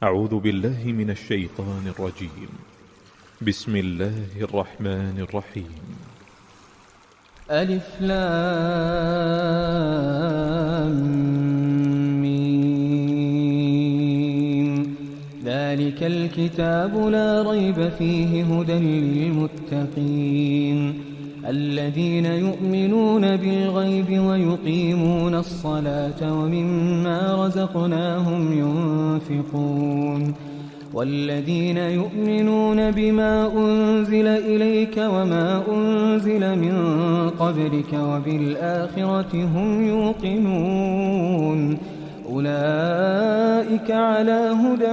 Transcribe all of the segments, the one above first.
أعوذ بالله من الشيطان الرجيم. بسم الله الرحمن الرحيم. ألف لام ميم. ذلك الكتاب لا ريب فيه هدى للمتقين الذين يؤمنون بالغيب ويقيمون الصلاة ومما رزقناهم ينفقون والذين يؤمنون بما أنزل إليك وما أنزل من قبلك وبالآخرة هم يوقنون أولئك على هدى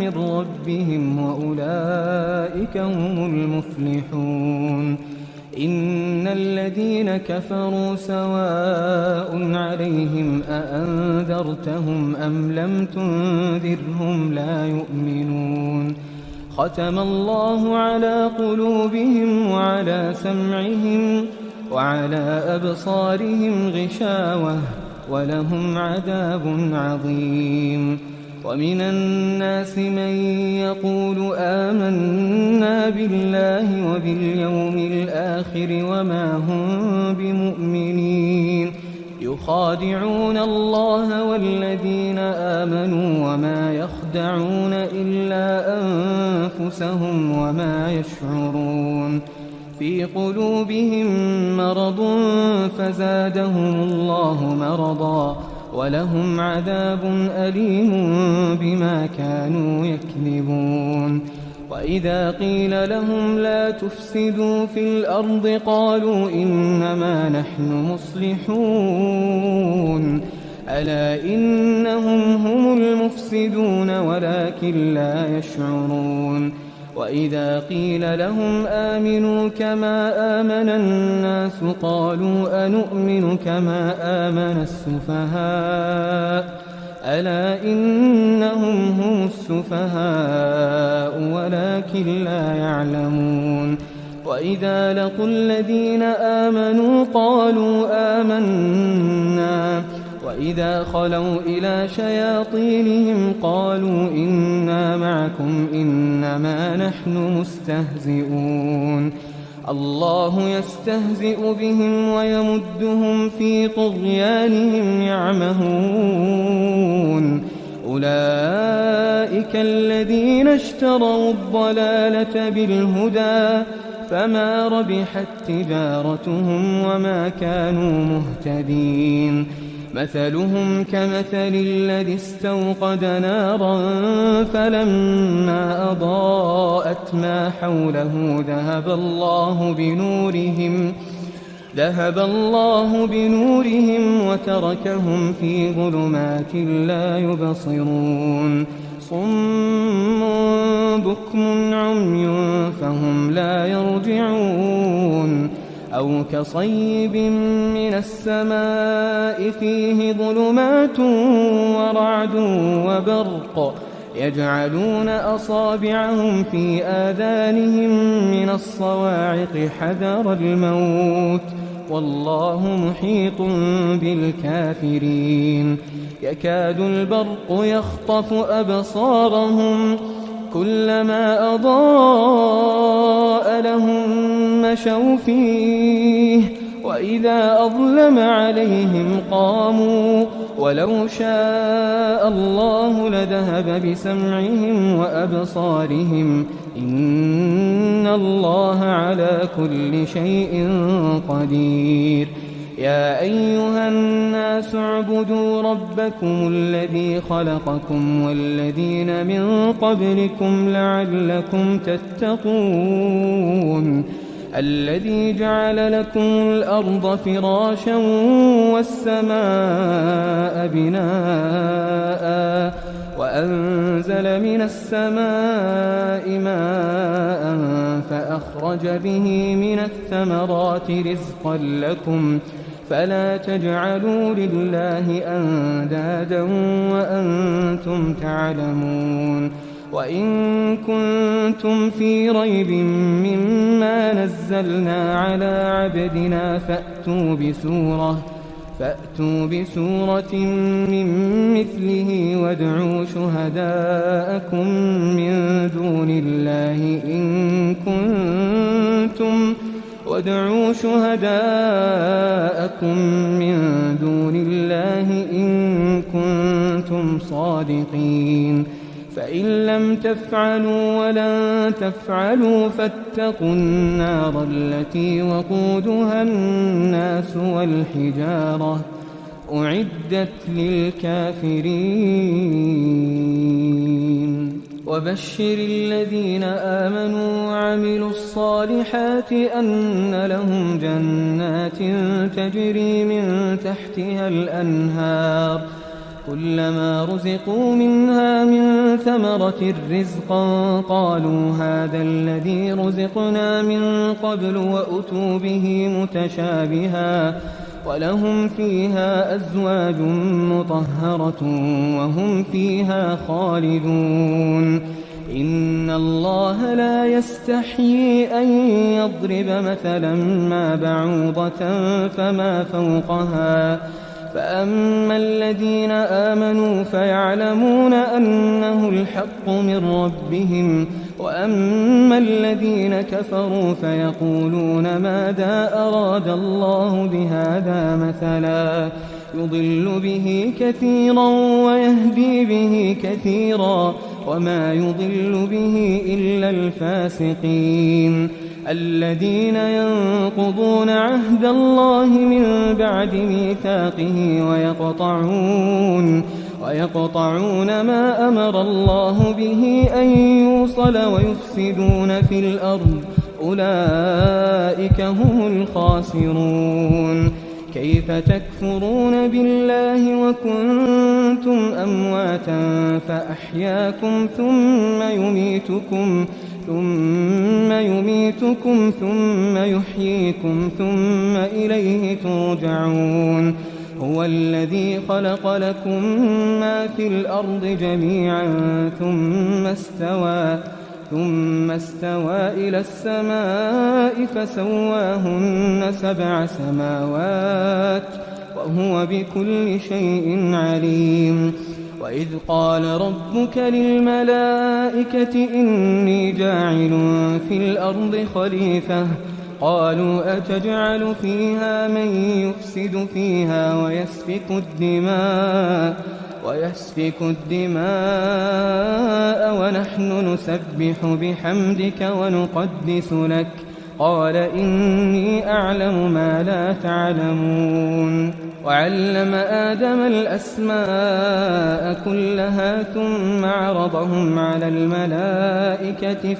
من ربهم وأولئك هم المفلحون إن الذين كفروا سواء عليهم أأنذرتهم أم لم تنذرهم لا يؤمنون ختم الله على قلوبهم وعلى سمعهم وعلى أبصارهم غشاوة ولهم عذاب عظيم ومن الناس من يقول آمنا بالله وباليوم الآخر وما هم بمؤمنين يخادعون الله والذين آمنوا وما يخدعون إلا أنفسهم وما يشعرون في قلوبهم مرض فزادهم الله مرضا ولهم عذاب أليم بما كانوا يكذبون وإذا قيل لهم لا تفسدوا في الأرض قالوا إنما نحن مصلحون ألا إنهم هم المفسدون ولكن لا يشعرون وإذا قيل لهم آمنوا كما آمن الناس قالوا أنؤمن كما آمن السفهاء ألا إنهم هم السفهاء ولكن لا يعلمون وإذا لقوا الذين آمنوا قالوا آمنا وإذا خلوا إلى شياطينهم قالوا إنا معكم إنما نحن مستهزئون الله يستهزئ بهم ويمدهم في طغيانهم يعمهون أولئك الذين اشتروا الضلالة بالهدى فما ربحت تجارتهم وما كانوا مهتدين مثلهم كمثل الذي استوقد نارا فلما أضاءت ما حوله ذهب الله بنورهم وتركهم في ظلمات لا يبصرون صم بكم عمي فهم لا يرجعون أو كصيب من السماء فيه ظلمات ورعد وبرق يجعلون أصابعهم في آذانهم من الصواعق حذر الموت والله محيط بالكافرين يكاد البرق يخطف أبصارهم كلما أضاء لهم مشوا فيه وإذا أظلم عليهم قاموا ولو شاء الله لذهب بسمعهم وأبصارهم إن الله على كل شيء قدير يا أيها الناس اعبدوا ربكم الذي خلقكم والذين من قبلكم لعلكم تتقون الذي جعل لكم الأرض فراشا والسماء بناء وأنزل من السماء ماء فأخرج به من الثمرات رزقا لكم فلا تجعلوا لله أندادا وأنتم تعلمون وإن كنتم في ريب مما نزلنا على عبدنا فأتوا بسورة من مثله وادعوا شهداءكم من دون الله إن كنتم صادقين فإن لم تفعلوا ولن تفعلوا فاتقوا النار التي وقودها الناس والحجارة أعدت للكافرين وبشر الذين آمنوا وعملوا الصالحات أن لهم جنات تجري من تحتها الأنهار كلما رزقوا منها من ثمرة رزقا قالوا هذا الذي رزقنا من قبل وأتوا به متشابها ولهم فيها أزواج مطهرة وهم فيها خالدون إن الله لا يستحيي أن يضرب مثلا ما بعوضة فما فوقها فأما الذين آمنوا فيعلمون أنه الحق من ربهم وأما الذين كفروا فيقولون ماذا أراد الله بهذا مثلا يضل به كثيرا ويهدي به كثيرا وما يضل به إلا الفاسقين الذين ينقضون عهد الله من بعد ميثاقه ويقطعون ما أمر الله به أن يوصل ويفسدون في الأرض أولئك هم الخاسرون كيف تكفرون بالله وكنتم أمواتا فأحياكم ثم يميتكم ثم يحييكم ثم إليه ترجعون هو الذي خلق لكم ما في الأرض جميعا ثم استوى إلى السماء فسواهن 7 سماوات وهو بكل شيء عليم وإذ قال ربك للملائكة إني جاعل في الأرض خليفة قالوا أتجعل فيها من يفسد فيها ويسفك الدماء ونحن نسبح بحمدك ونقدس لك قال إني أعلم ما لا تعلمون وعلم آدم الأسماء كلها ثم عرضهم على الملائكة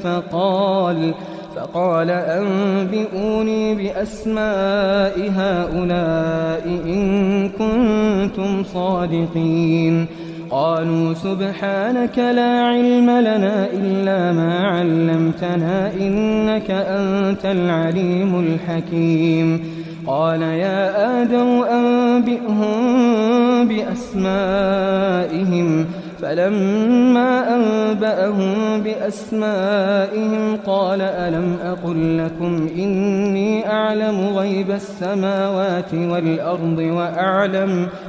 فقال أنبئوني بأسماء هؤلاء إن كنتم صادقين قالوا سبحانك لا علم لنا إلا ما علمتنا إنك أنت العليم الحكيم قال يا آدم أنبئهم بأسمائهم فلما أنبأهم بأسمائهم قال ألم أقل لكم إني أعلم غيب السماوات والأرض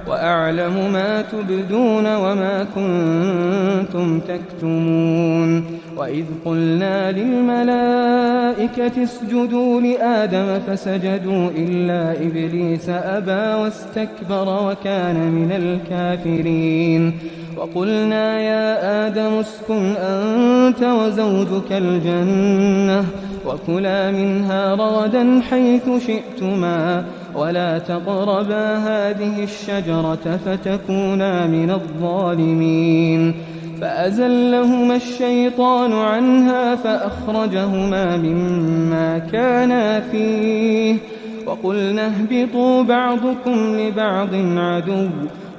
وأعلم ما تبدون وما كنتم تكتمون وإذ قلنا للملائكة اسجدوا لآدم فسجدوا إلا إبليس أبى واستكبر وكان من الكافرين وقلنا يا آدم اسكن أنت وزوجك الجنة وكلا منها رغدا حيث شئتما ولا تقربا هذه الشجرة فتكونا من الظالمين فأزلهما الشيطان عنها فأخرجهما مما كانا فيه وقلنا اهبطوا بعضكم لبعض عدو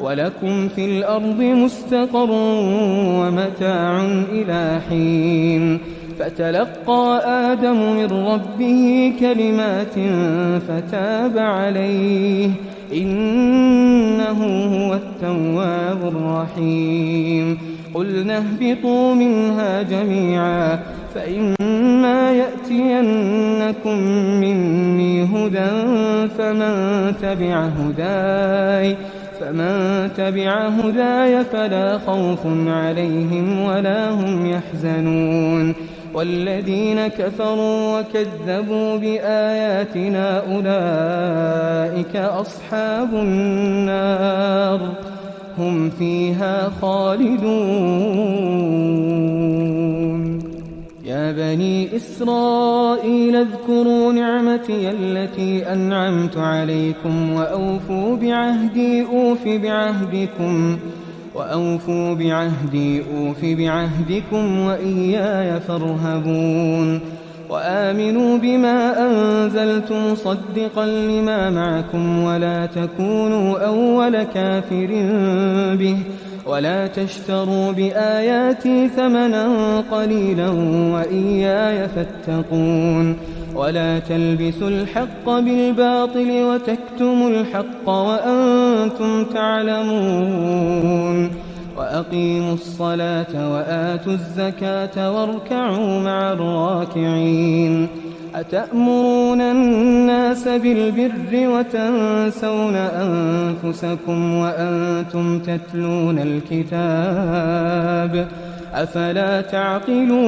ولكم في الأرض مستقر ومتاع إلى حين فتلقى آدم من ربه كلمات فتاب عليه إنه هو التواب الرحيم قلنا اهبطوا منها جميعا فإما يأتينكم مني هدى فمن تبع هداي فلا خوف عليهم ولا هم يحزنون والذين كفروا وكذبوا بآياتنا أولئك أصحاب النار هم فيها خالدون يا بني إسرائيل اذكروا نعمتي التي أنعمت عليكم وأوفوا بعهدي أوف بعهدكم وإياي فارهبون وآمنوا بما أنزلت مصدقا لما معكم ولا تكونوا أول كافر به ولا تشتروا بآياتي ثمنا قليلا وإياي فاتقون ولا تلبسوا الحق بالباطل وتكتموا الحق وأنتم تعلمون وأقيموا الصلاة وآتوا الزكاة واركعوا مع الراكعين أتأمرون الناس بالبر وتنسون أنفسكم وأنتم تتلون الكتاب أفلا تعقلون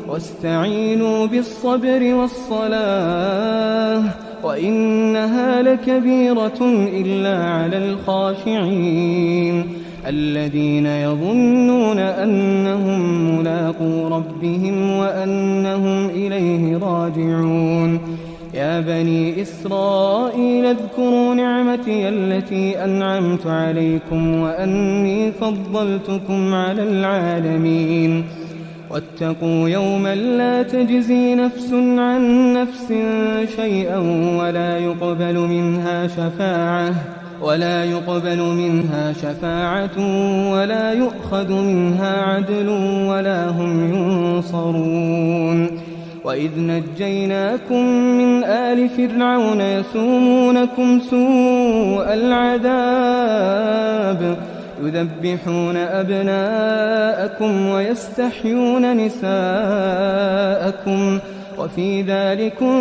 واستعينوا بالصبر والصلاة وإنها لكبيرة إلا على الخاشعين الذين يظنون أنهم ملاقو ربهم وأنهم إليه راجعون يا بني إسرائيل اذكروا نعمتي التي أنعمت عليكم وأني فضلتكم على العالمين واتقوا يوما لا تجزي نفس عن نفس شيئا ولا يقبل منها شفاعة ولا يؤخذ منها عدل ولا هم ينصرون وإذ نجيناكم من آل فرعون يسومونكم سوء العذاب يذبحون أبناءكم ويستحيون نساءكم وفي ذلكم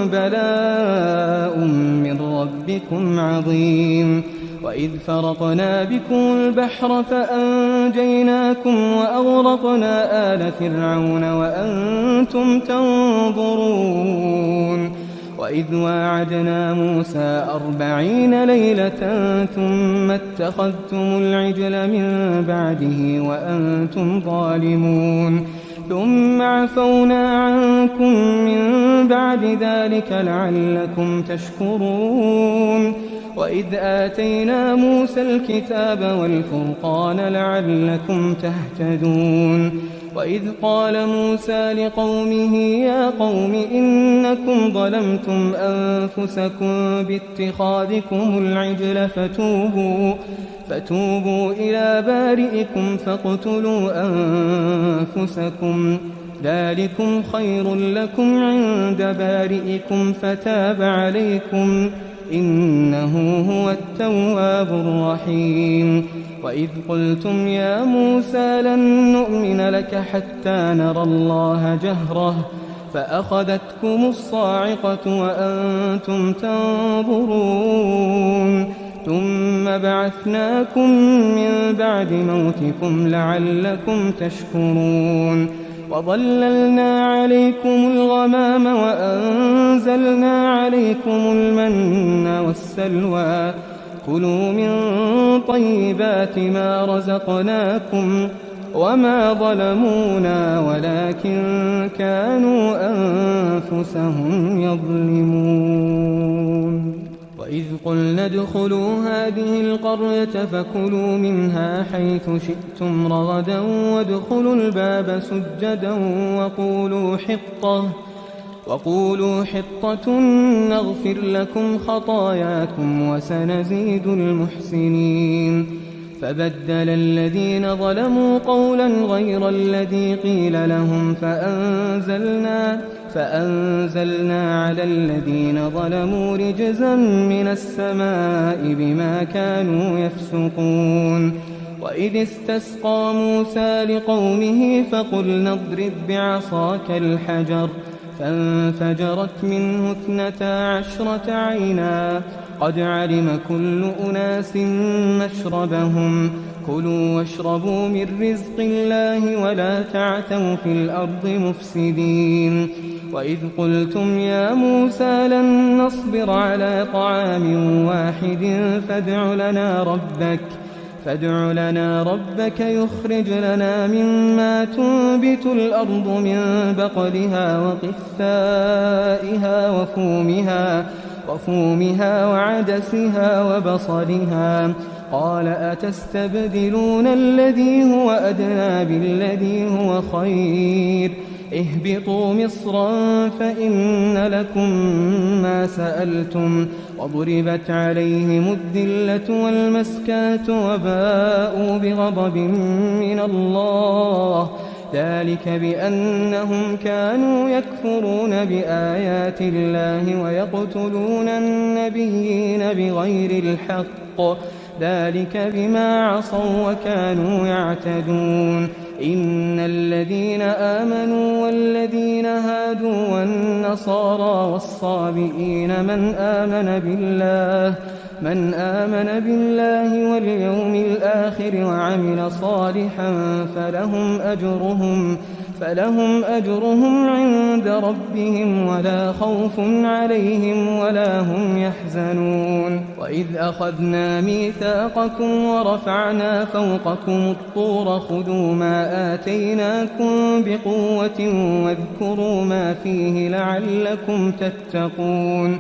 بلاء من ربكم عظيم وإذ فرقنا بكم البحر فأنجيناكم وأغرقنا آل فرعون وأنتم تنظرون وإذ واعدنا موسى 40 ليلة ثم اتخذتم العجل من بعده وأنتم ظالمون ثم عفونا عنكم من بعد ذلك لعلكم تشكرون وإذ آتينا موسى الكتاب والفرقان لعلكم تهتدون وإذ قال موسى لقومه يا قوم إنكم ظلمتم أنفسكم باتخاذكم العجل فتوبوا إلى بارئكم فاقتلوا أنفسكم ذلكم خير لكم عند بارئكم فتاب عليكم إنه هو التواب الرحيم وإذ قلتم يا موسى لن نؤمن لك حتى نرى الله جهرة فأخذتكم الصاعقة وأنتم تنظرون ثم بعثناكم من بعد موتكم لعلكم تشكرون وظللنا عليكم الغمام وأنزلنا عليكم المن والسلوى كلوا من طيبات ما رزقناكم وما ظلمونا ولكن كانوا أنفسهم يظلمون وإذ قلنا ادخلوا هذه القرية فكلوا منها حيث شئتم رغدا وادخلوا الباب سجدا وقولوا حطة نغفر لكم خطاياكم وسنزيد المحسنين فبدل الذين ظلموا قولا غير الذي قيل لهم فأنزلنا على الذين ظلموا رجزا من السماء بما كانوا يفسقون وإذ استسقى موسى لقومه فقلنا اضرب بعصاك الحجر فانفجرت منه 12 عينا قد علم كل أناس مشربهم كلوا واشربوا من رزق الله ولا تعثوا في الأرض مفسدين وإذ قلتم يا موسى لن نصبر على طعام واحد فادع لنا ربك يخرج لنا مما تنبت الأرض من بقلها وقثائها وفومها وعدسها وبصلها قال أتستبدلون الذي هو أدنى بالذي هو خير اهبطوا مصرا فإن لكم ما سألتم وضربت عليهم الذلة والمسكنة وباءوا بغضب من الله ذلك بأنهم كانوا يكفرون بآيات الله ويقتلون النبيين بغير الحق ذلك بما عصوا وكانوا يعتدون إن الذين آمنوا والذين هادوا والنصارى والصابئين من آمن بالله واليوم الآخر وعمل صالحا فلهم أجرهم عند ربهم ولا خوف عليهم ولا هم يحزنون وإذ أخذنا ميثاقكم ورفعنا فوقكم الطور خذوا ما آتيناكم بقوة واذكروا ما فيه لعلكم تتقون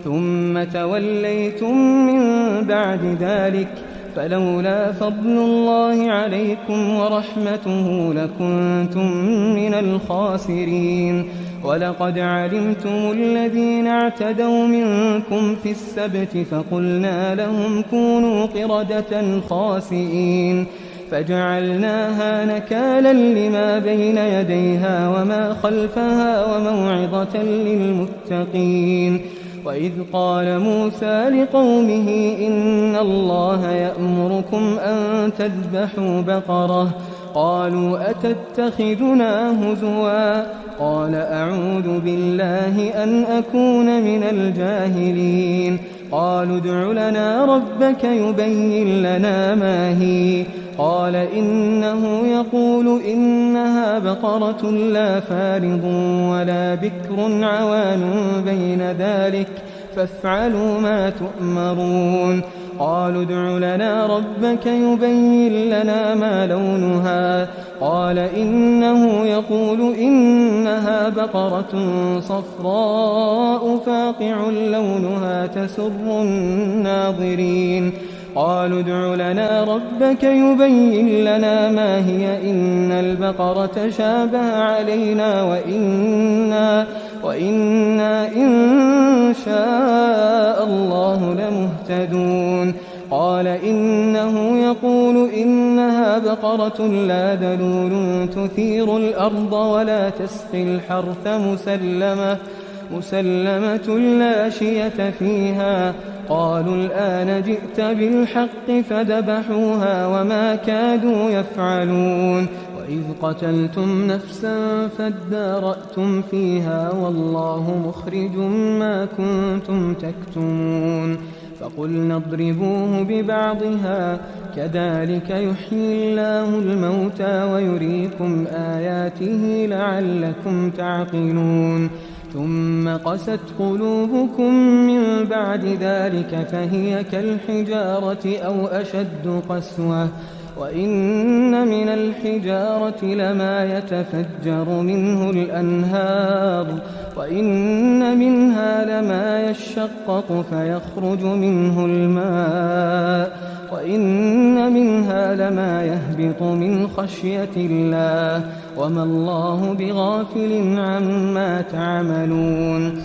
ثم توليتم من بعد ذلك فلولا فضل الله عليكم ورحمته لكنتم من الخاسرين ولقد علمتم الذين اعتدوا منكم في السبت فقلنا لهم كونوا قردة خاسئين فجعلناها نكالا لما بين يديها وما خلفها وموعظة للمتقين وإذ قال موسى لقومه إن الله يأمركم أن تذبحوا بقرة قالوا أتتخذنا هزوا قال أعوذ بالله أن أكون من الجاهلين قالوا ادع لنا ربك يبين لنا ما هي قال إنه يقول إنها بقرة لا فارض ولا بكر عوان بين ذلك فافعلوا ما تؤمرون قالوا ادع لنا ربك يبين لنا ما لونها قال إنه يقول إنها بقرة صفراء فاقع لونها تسر الناظرين قالوا ادع لنا ربك يبين لنا ما هي إن البقرة شابه علينا وإنا إن شاء الله لمهتدون قال إنه يقول إنها بقرة لا ذلول تثير الأرض ولا تسقي الحرث مسلمة لا شية فيها قالوا الآن جئت بالحق فذبحوها وما كادوا يفعلون وإذ قتلتم نفسا فادارأتم فيها والله مخرج ما كنتم تكتمون فقلنا اضربوه ببعضها كذلك يحيي الله الموتى ويريكم آياته لعلكم تعقلون ثم قست قلوبكم من بعد ذلك فهي كالحجارة أو أشد قسوة وإن من الحجارة لما يتفجر منه الأنهار وإن منها لما يشقق فيخرج منه الماء وإن منها لما يهبط من خشية الله وما الله بغافل عما تعملون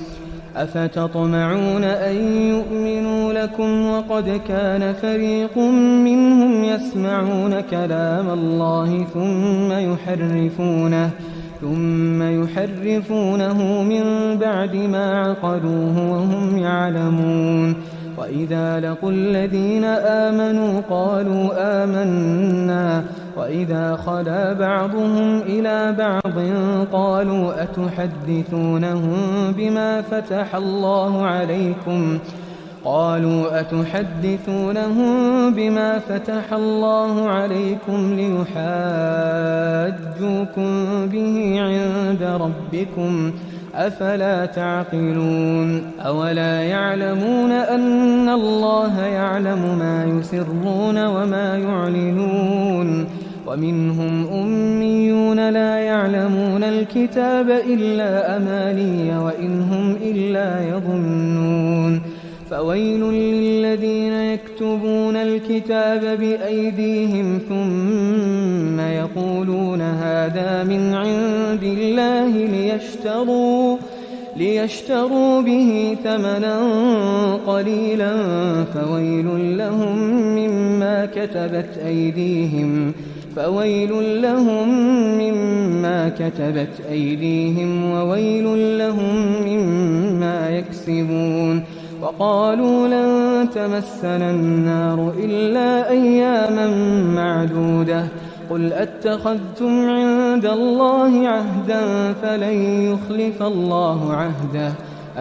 أفتطمعون أن يؤمنوا لكم وقد كان فريق منهم يسمعون كلام الله ثم يحرفونه من بعد ما عقلوه وهم يعلمون وإذا لقوا الذين آمنوا قالوا آمنا وإذا خلا بعضهم إلى بعض قالوا أتحدثونهم بما فتح الله عليكم ليحاجوكم به عند ربكم أفلا تعقلون أولا يعلمون أن الله يعلم ما يسرون وما يعلنون ومنهم أميون لا يعلمون الكتاب إلا أماني وإن هم إلا يظنون فويل للذين يكتبون الكتاب بأيديهم ثم يقولون هذا من عند الله ليشتروا به ثمنا قليلا فويل لهم مما كتبت أيديهم وويل لهم مما يكسبون وقالوا لن تمسنا النار إلا أياما معدودة قل أتخذتم عند الله عهدا فلن يخلف الله عهده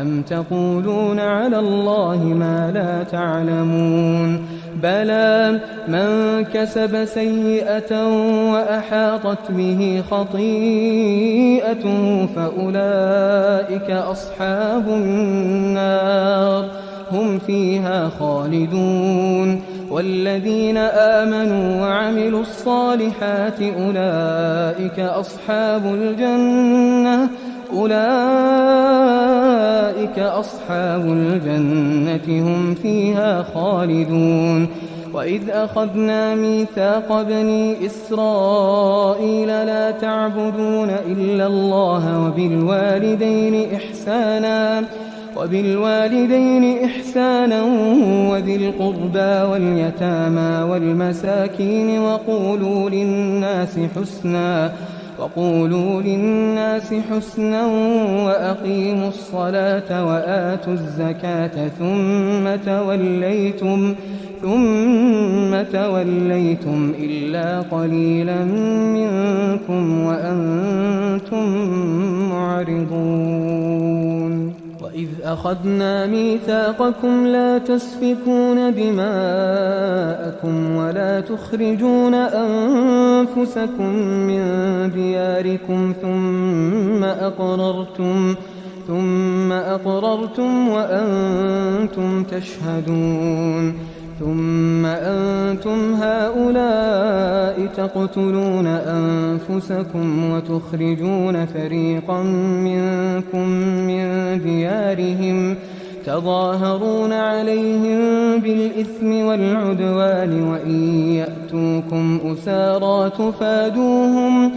أم تقولون على الله ما لا تعلمون بلى من كسب سيئة وأحاطت به خطيئته فأولئك أصحاب النار هم فيها خالدون والذين آمنوا وعملوا الصالحات أولئك أصحاب الجنة هم فيها خالدون وإذ أخذنا ميثاق بني إسرائيل لا تعبدون إلا الله وبالوالدين إحسانا وذي القربى واليتامى والمساكين وقولوا للناس حسنا وأقيموا الصلاة وآتوا الزكاة ثم توليتم إلا قليلا منكم وأنتم معرضون وإذ أخذنا ميثاقكم لا تسفكون دماءكم ولا تخرجون أنفسكم من دياركم ثم أقررتم وأنتم تشهدون ثم أنتم هؤلاء تقتلون أنفسكم وتخرجون فريقا منكم من ديارهم تظاهرون عليهم بالإثم والعدوان وإن يأتوكم أسارى تفادوهم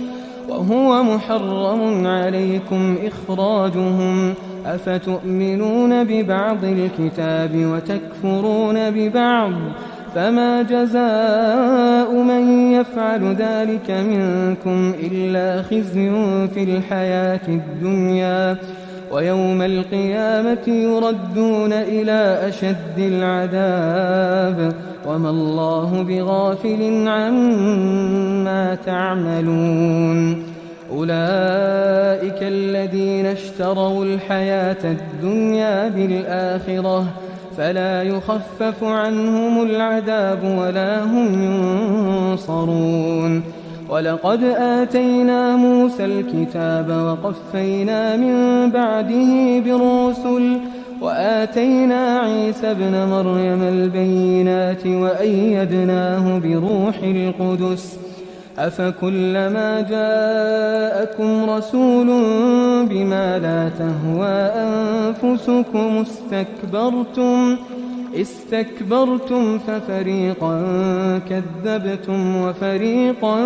وهو محرم عليكم إخراجهم أفتؤمنون ببعض الكتاب وتكفرون ببعض فما جزاء من يفعل ذلك منكم إلا خزي في الحياة الدنيا ويوم القيامة يردون إلى أشد العذاب وما الله بغافل عما تعملون أولئك الذين اشتروا الحياة الدنيا بالآخرة فلا يخفف عنهم العذاب ولا هم ينصرون ولقد آتينا موسى الكتاب وقفينا من بعده بالرسل وآتينا عيسى ابن مريم البينات وأيدناه بروح القدس أفكلما جاءكم رسول بما لا تهوى أنفسكم استكبرتم ففريقا كذبتم وفريقا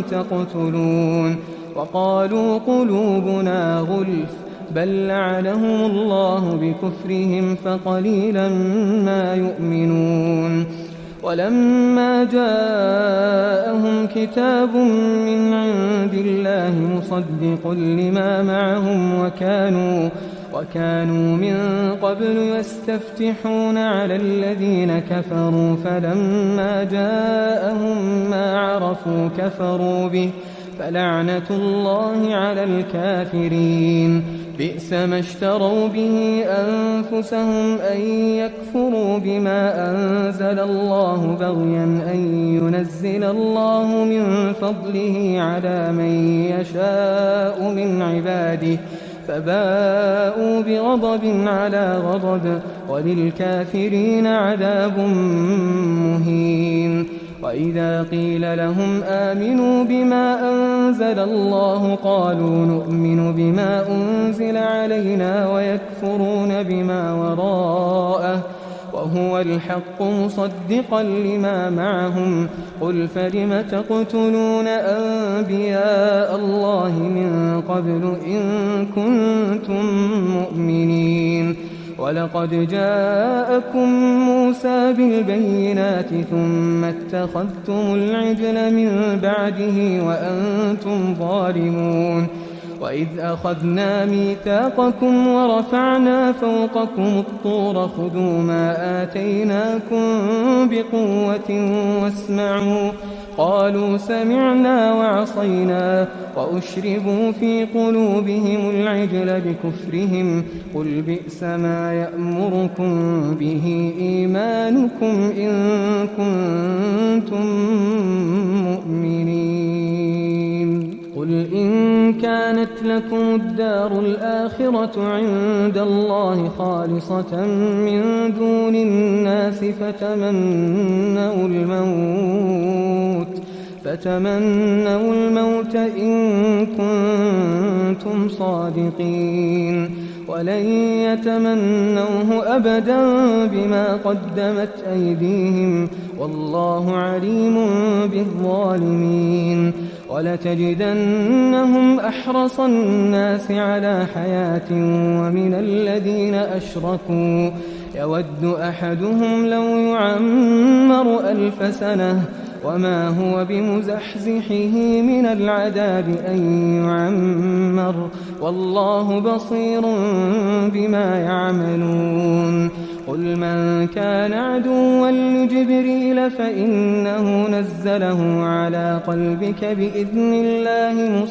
تقتلون وقالوا قلوبنا غلف بل لعنهم الله بكفرهم فقليلا ما يؤمنون ولما جاءهم كتاب من عند الله مصدق لما معهم وكانوا من قبل يستفتحون على الذين كفروا فلما جاءهم ما عرفوا كفروا به فلعنة الله على الكافرين. بئس ما اشتروا به أنفسهم أن يكفروا بما أنزل الله بغيا أن ينزل الله من فضله على من يشاء من عباده فباءوا بغضب على غضب وللكافرين عذاب مهين. وإذا قيل لهم آمنوا بما أنزل الله قالوا نؤمن بما أنزل علينا ويكفرون بما وراءه وهو الحق مصدقا لما معهم. قل فلم تقتلون أنبياء الله من قبل إن كنتم مؤمنين. ولقد جاءكم موسى بالبينات ثم اتخذتم العجل من بعده وأنتم ظالمون. وإذ أخذنا ميثاقكم ورفعنا فوقكم الطور خذوا ما آتيناكم بقوة واسمعوا قالوا سمعنا وعصينا وأشربوا في قلوبهم العجل بكفرهم. قل بئس ما يأمركم به إيمانكم إن كنتم مؤمنين. قل إن كانت لكم الدار الآخرة عند الله خالصة من دون الناس فتمنوا الموت إن كنتم صادقين ولن يتمنوه أبدا بما قدمت أيديهم والله عليم بالظالمين. ولتجدنهم أحرص الناس على حياة ومن الذين أشركوا يود أحدهم لو يعمر 1000 سنة وما هو بمزحزحه من العذاب أن يعمر والله بصير بما يعملون. قل من كان عدوا لجبريل فإنه نزله على قلبك بإذن الله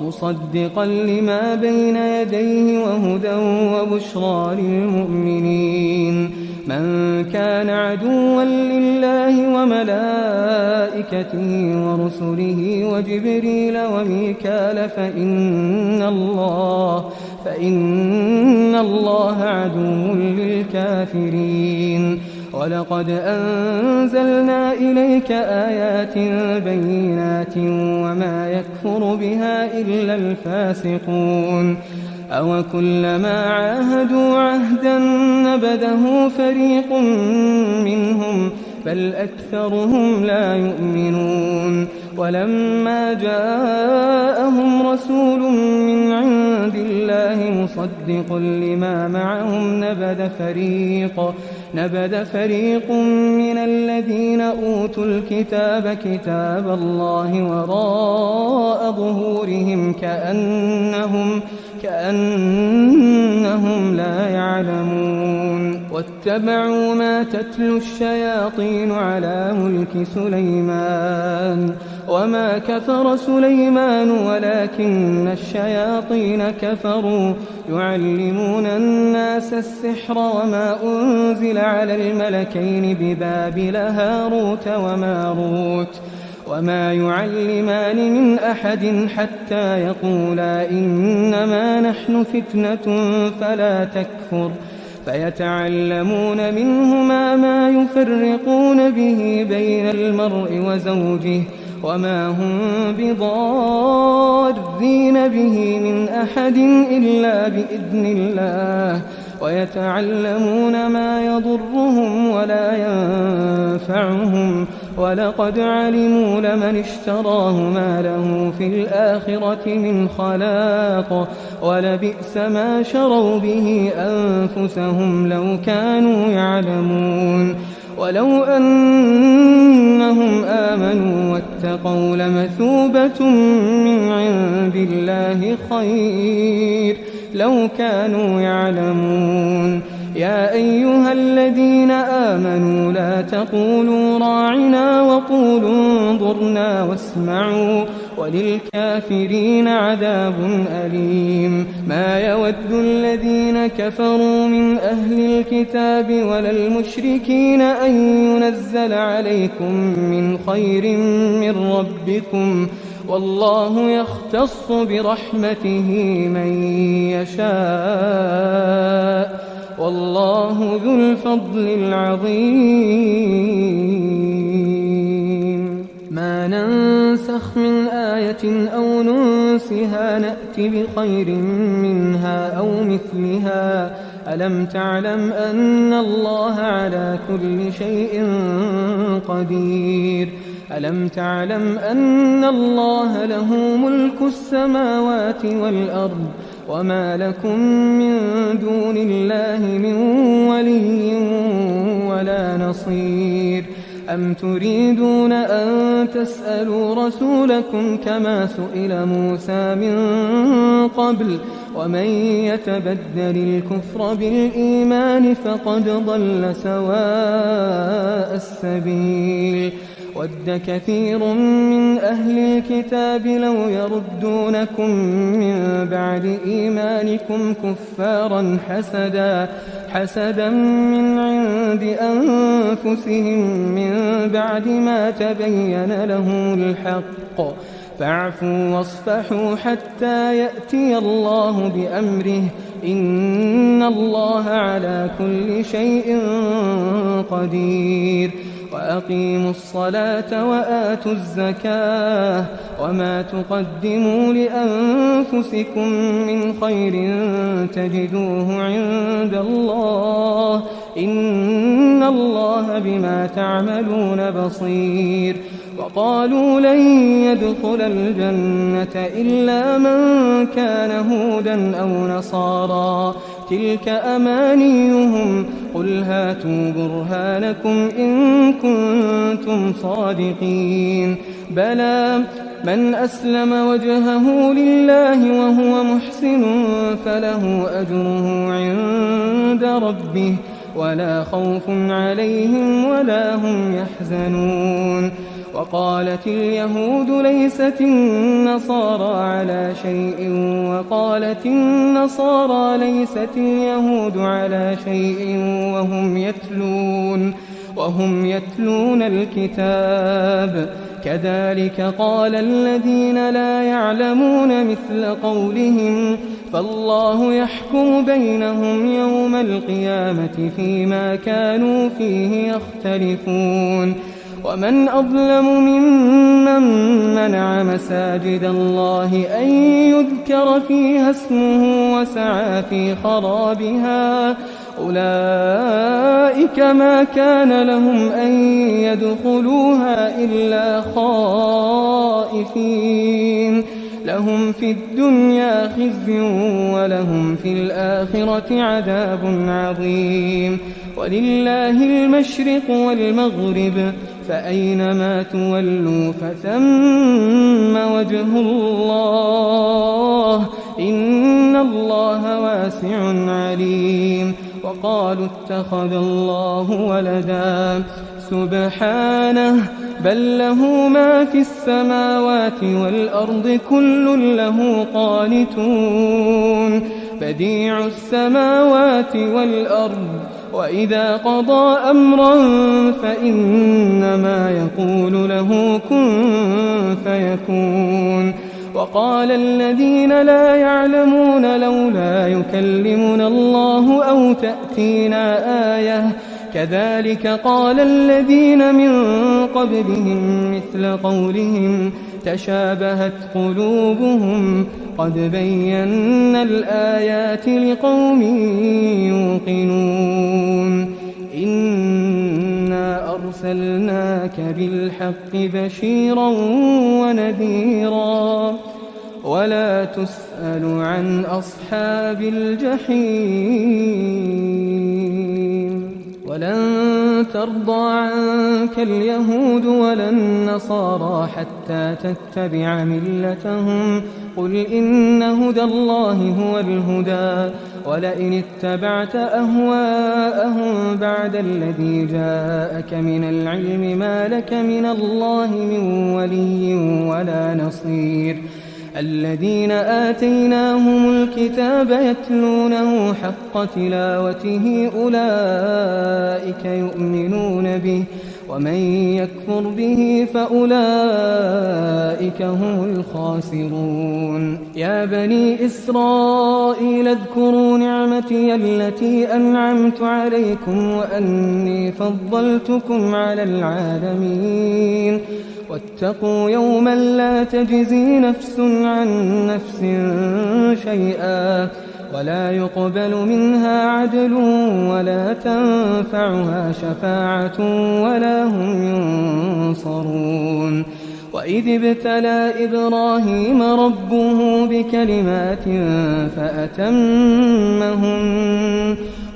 مصدقا لما بين يديه وهدى وبشرى للمؤمنين. من كان عدوا لله وملائكته ورسله وجبريل وميكال فإن الله عدو للكافرين. ولقد أنزلنا إليك آيات بينات وما يكفر بها إلا الفاسقون. أو كلما عاهدوا عهدا نبذه فريق منهم بل أكثرهم لا يؤمنون. ولما جاءهم رسول من عند الله مصدق لما معهم نبذ فريق من الذين أوتوا الكتاب كتاب الله وراء ظهورهم كأنهم لا يعلمون. واتبعوا ما تتلو الشياطين على ملك سليمان وما كفر سليمان ولكن الشياطين كفروا يعلمون الناس السحر وما أنزل على الملكين ببابل هاروت وماروت وما يعلمان من أحد حتى يقولا إنما نحن فتنة فلا تكفر فيتعلمون منهما ما يفرقون به بين المرء وزوجه وما هم بضارين به من أحد إلا بإذن الله ويتعلمون ما يضرهم ولا ينفعهم ولقد علموا لمن اشتراه ما له في الآخرة من خلاق ولبئس ما شروا به أنفسهم لو كانوا يعلمون. ولو أنهم آمنوا واتقوا لمثوبة من عند الله خير لو كانوا يعلمون. يا أيها الذين آمنوا لا تقولوا راعنا وقولوا انظرنا واسمعوا وللكافرين عذاب أليم. ما يود الذين كفروا من أهل الكتاب ولا المشركين أن ينزل عليكم من خير من ربكم والله يختص برحمته من يشاء والله ذو الفضل العظيم. ما ننسخ من آية أو ننسها نأت بخير منها أو مثلها. ألم تعلم أن الله على كل شيء قدير. ألم تعلم أن الله له ملك السماوات والأرض وما لكم من دون الله من ولي ولا نصير. أم تريدون أن تسألوا رسولكم كما سئل موسى من قبل ومن يتبدل الكفر بالإيمان فقد ضل سواء السبيل. ود كثير من أهل الكتاب لو يردونكم من بعد إيمانكم كفارا حسدا من عند أنفسهم من بعد ما تبين لهم الحق. فاعفوا واصفحوا حتى يأتي الله بأمره إن الله على كل شيء قدير. وأقيموا الصلاة وآتوا الزكاة وما تقدموا لأنفسكم من خير تجدوه عند الله إن الله بما تعملون بصير. وقالوا لن يدخل الجنة إلا من كان هودا أو نصارى تلك أمانيهم قل هاتوا برهانكم إن كنتم صادقين. بلى من أسلم وجهه لله وهو محسن فله أجره عند ربه ولا خوف عليهم ولا هم يحزنون. وقالت اليهود ليست النصارى على شيء وقالت النصارى ليست اليهود على شيء وهم يتلون الكتاب كذلك قال الذين لا يعلمون مثل قولهم فالله يحكم بينهم يوم القيامة فيما كانوا فيه يختلفون. ومن أظلم ممن منع مساجد الله أن يذكر فيها اسمه وسعى في خرابها أولئك ما كان لهم أن يدخلوها إلا خائفين لهم في الدنيا خزي ولهم في الآخرة عذاب عظيم. ولله المشرق والمغرب فأينما تولوا فثم وجه الله إن الله واسع عليم. وقالوا اتخذ الله ولدا سبحانه بل له ما في السماوات والأرض كل له قانتون بديع السماوات والأرض وإذا قضى أمرا فإنما يقول له كن فيكون. وقال الذين لا يعلمون لولا يكلمنا الله أو تأتينا آية كذلك قال الذين من قبلهم مثل قولهم تشابهت قلوبهم قد بينا الآيات لقوم يوقنون. إنا أرسلناك بالحق بشيرا ونذيرا ولا تسأل عن أصحاب الجحيم. ولن ترضى عنك اليهود ولا النصارى حتى تتبع ملتهم قل إن هدى الله هو الهدى ولئن اتبعت أهواءهم بعد الذي جاءك من العلم ما لك من الله من ولي ولا نصير الذين آتيناهم الكتاب يتلونه حق تلاوته أولئك يؤمنون به ومن يكفر به فأولئك هم الخاسرون يا بني إسرائيل اذكروا نعمتي التي أنعمت عليكم وأني فضلتكم على العالمين واتقوا يوما لا تجزي نفس عن نفس شيئا ولا يقبل منها عدل ولا تنفعها شفاعة ولا هم ينصرون وإذ ابتلى إبراهيم ربه بكلمات فأتمهن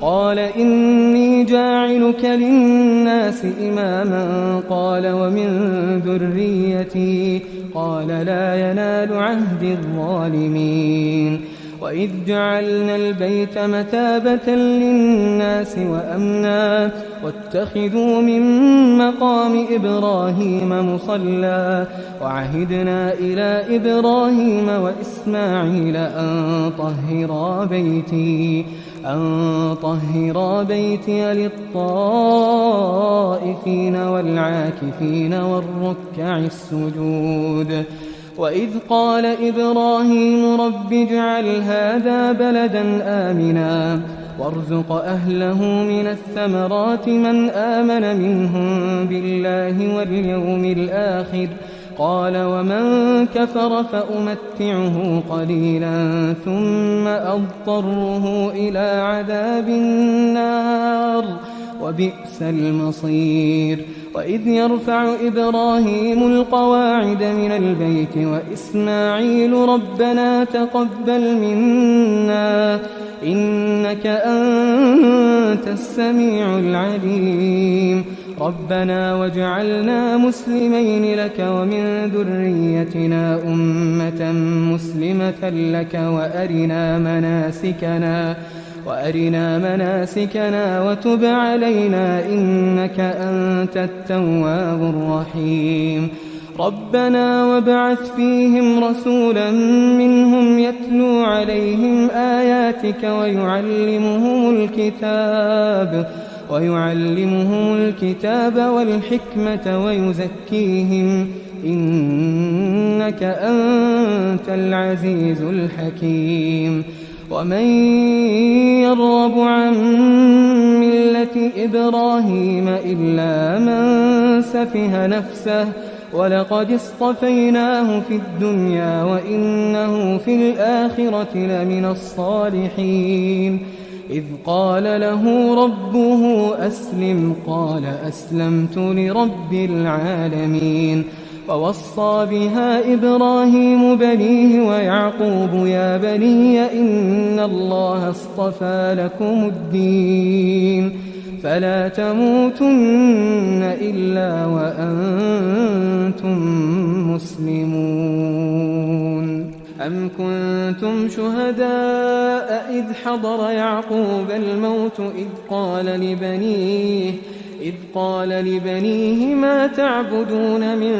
قال إني جاعلك للناس إماما قال ومن ذريتي قال لا ينال عهد الظالمين وإذ جعلنا البيت مثابة للناس وأمنا واتخذوا من مقام إبراهيم مصلى وعهدنا إلى إبراهيم وإسماعيل أن طهرا بيتي للطائفين والعاكفين والركع السجود وإذ قال إبراهيم رب اجعل هذا بلدا آمنا وارزق أهله من الثمرات من آمن منهم بالله واليوم الآخر قال ومن كفر فأمتعه قليلا ثم أضطره إلى عذاب النار وبئس المصير وإذ يرفع إبراهيم القواعد من البيت وإسماعيل ربنا تقبل منا إنك أنت السميع العليم ربنا واجعلنا مسلمين لك ومن ذريتنا أمة مسلمة لك وأرنا مناسكنا وتب علينا إنك أنت التواب الرحيم ربنا وابعث فيهم رسولا منهم يتلو عليهم آياتك ويعلمهم الكتاب والحكمة ويزكيهم إنك أنت العزيز الحكيم ومن يرغب عن ملة إبراهيم إلا من سفه نفسه ولقد اصطفيناه في الدنيا وإنه في الآخرة لمن الصالحين إذ قال له ربه أسلم قال أسلمت لرب العالمين ووصى بها إبراهيم بنيه ويعقوب يا بني إن الله اصطفى لكم الدين فلا تموتن إلا وأنتم مسلمون أم كنتم شهداء إذ حضر يعقوب الموت إذ قال لبنيه ما تعبدون من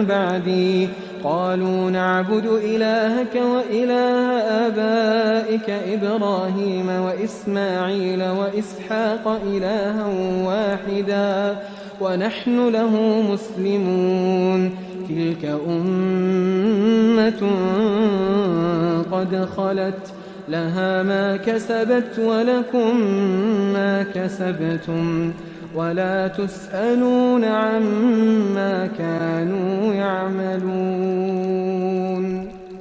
بعدي قالوا نعبد إلهك وإله آبائك إبراهيم وإسماعيل وإسحاق إلها واحدا ونحن له مسلمون تلك أمة قد خلت لها ما كسبت ولكم ما كسبتم ولا تسألون عما كانوا يعملون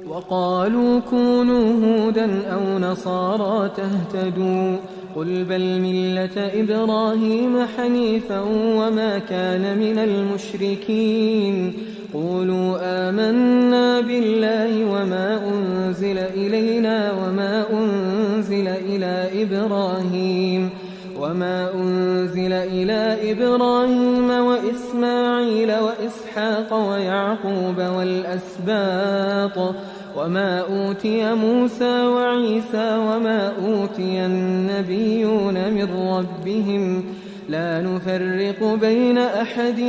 وقالوا كونوا هودا أو نصارى تهتدوا قل بل ملة إبراهيم حنيفا وما كان من المشركين قولوا آمنا بالله وما أنزل إلينا وما أنزل إلى إبراهيم وما أنزل إلى إبراهيم وإسماعيل وإسحاق ويعقوب والأسباط وما أوتي موسى وعيسى وما أوتي النبيون من ربهم لا نفرق بين أحد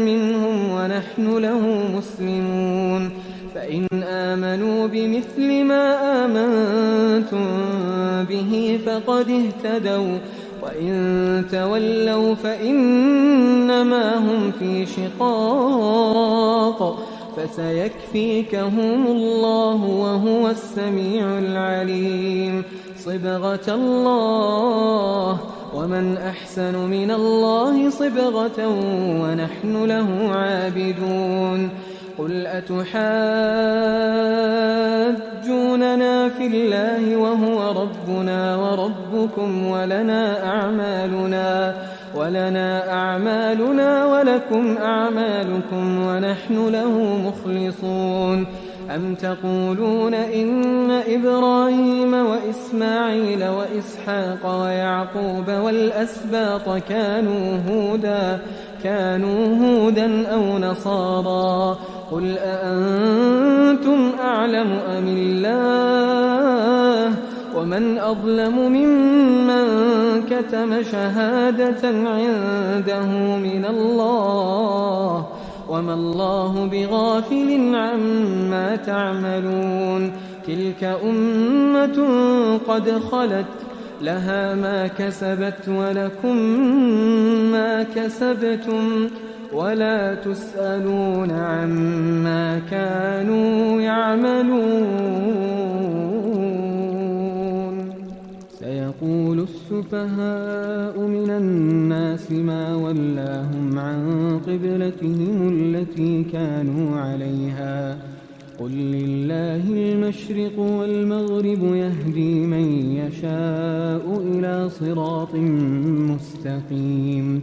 منهم ونحن له مسلمون فإن آمنوا بمثل ما آمنتم به فقد اهتدوا وإن تولوا فإنما هم في شقاق فسيكفيكهم الله وهو السميع العليم صبغة الله ومن أحسن من الله صبغة ونحن له عابدون قل أتحاجوننا في الله وهو ربنا وربكم ولنا أعمالنا ولكم أعمالكم ونحن له مخلصون أم تقولون إن إبراهيم وإسماعيل وإسحاق ويعقوب والأسباط كانوا هودا أو نصارى قل أأنتم أعلم أم الله ومن أظلم ممن كتم شهادة عنده من الله وما الله بغافل عما تعملون تلك أمة قد خلت لها ما كسبت ولكم ما كسبتم ولا تسألون عما كانوا يعملون سيقول السفهاء من الناس ما ولاهم عن قبلتهم التي كانوا عليها قل لله المشرق والمغرب يهدي من يشاء إلى صراط مستقيم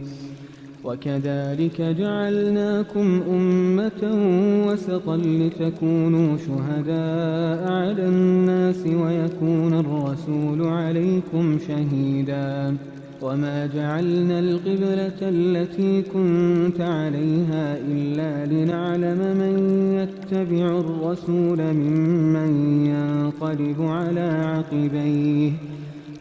وكذلك جعلناكم أمة وسطا لتكونوا شهداء على الناس ويكون الرسول عليكم شهيدا وما جعلنا القبلة التي كنت عليها إلا لنعلم من يتبع الرسول ممن ينقلب على عقبيه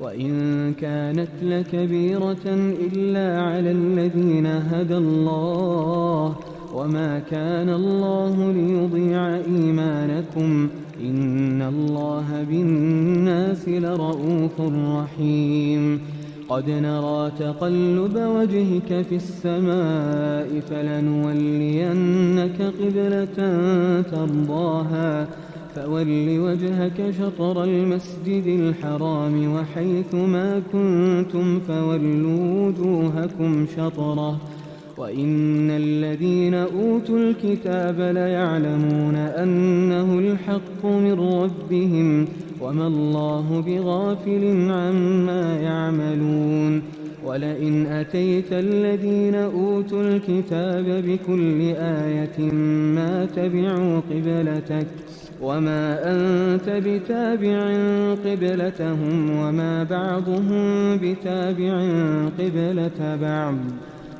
وإن كانت لكبيرة إلا على الذين هدى الله وما كان الله ليضيع إيمانكم إن الله بالناس لرءوف رحيم قد نرى تقلب وجهك في السماء فلنولينك قبلة ترضاها فول وجهك شطر المسجد الحرام وحيث ما كنتم فولوا وجوهكم شطره وإن الذين أوتوا الكتاب ليعلمون أنه الحق من ربهم وما الله بغافل عما يعملون ولئن أتيت الذين أوتوا الكتاب بكل آية ما تبعوا قبلتك وما أنت بتابع قبلتهم وما بعضهم بتابع قبلة بعض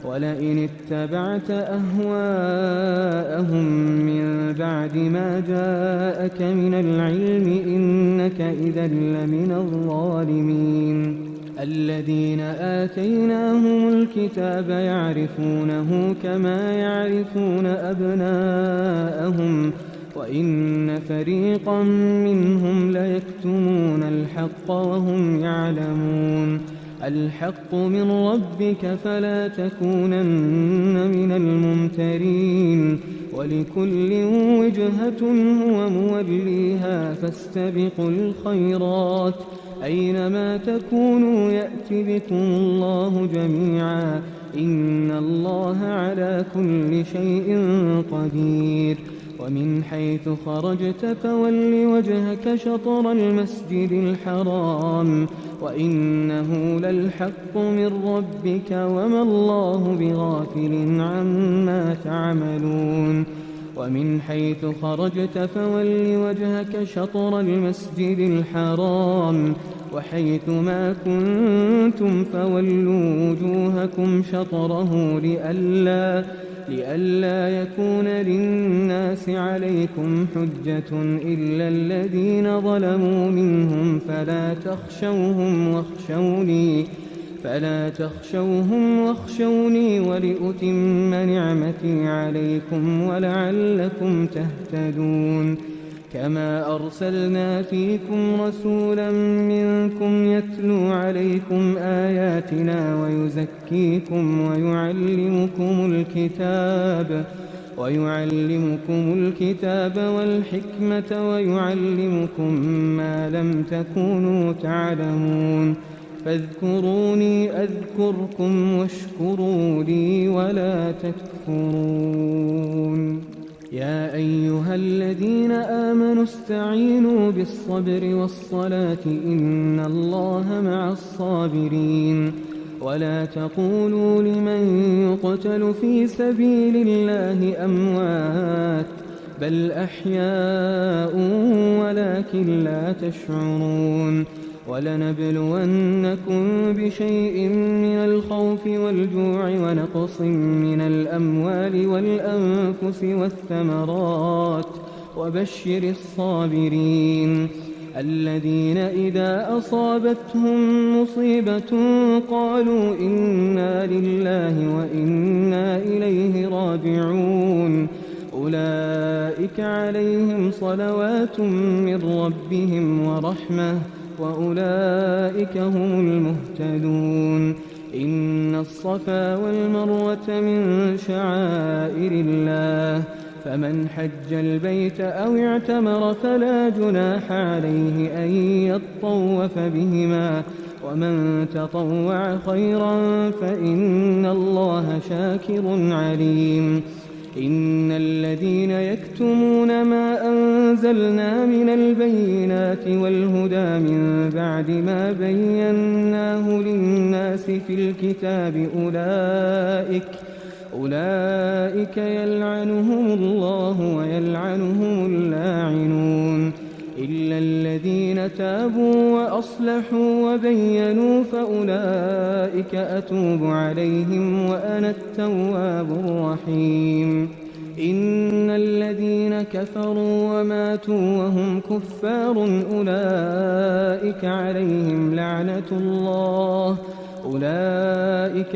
ولئن اتبعت أهواءهم من بعد ما جاءك من العلم إنك إذا لمن الظالمين الذين آتيناهم الكتاب يعرفونه كما يعرفون أبناءهم وإن فريقا منهم ليكتمون الحق وهم يعلمون الحق من ربك فلا تكونن من الممترين ولكل وجهة هو موليها فاستبقوا الخيرات أينما تكونوا يأت بكم الله جميعا إن الله على كل شيء قدير ومن حيث خرجت فول وجهك شطر المسجد الحرام وإنه للحق من ربك وما الله بغافل عما تعملون ومن حيث خرجت فول وجهك شطر المسجد الحرام وحيث ما كنتم فولوا وجوهكم شطره لئلا يكون للناس عليكم حجة إلا الذين ظلموا منهم فلا تخشوهم واخشوني ولأتم نعمتي عليكم ولعلكم تهتدون كما أرسلنا فيكم رسولا منكم يتلو عليكم آياتنا ويزكيكم ويعلمكم الكتاب والحكمة ويعلمكم ما لم تكونوا تعلمون فاذكروني أذكركم واشكروا لي ولا تكفرون يا أيها الذين آمنوا استعينوا بالصبر والصلاة إن الله مع الصابرين ولا تقولوا لمن يقتل في سبيل الله أموات بل أحياء ولكن لا تشعرون ولنبلونكم بشيء من الخوف والجوع ونقص من الأموال والأنفس والثمرات وبشر الصابرين الذين إذا أصابتهم مصيبة قالوا إنا لله وإنا إليه راجعون أولئك عليهم صلوات من ربهم ورحمة وأولئك هم المهتدون إن الصفا والمروة من شعائر الله فمن حج البيت أو اعتمر فلا جناح عليه أن يطوف بهما ومن تطوع خيرا فإن الله شاكر عليم إن الذين يكتمون ما أنزلنا من البينات والهدى من بعد ما بيناه للناس في الكتاب أولئك يلعنهم الله ويلعنهم اللاعنون إلا الذين تابوا وأصلحوا وبينوا فأولئك أتوب عليهم وأنا التواب الرحيم إن الذين كفروا وماتوا وهم كفار أولئك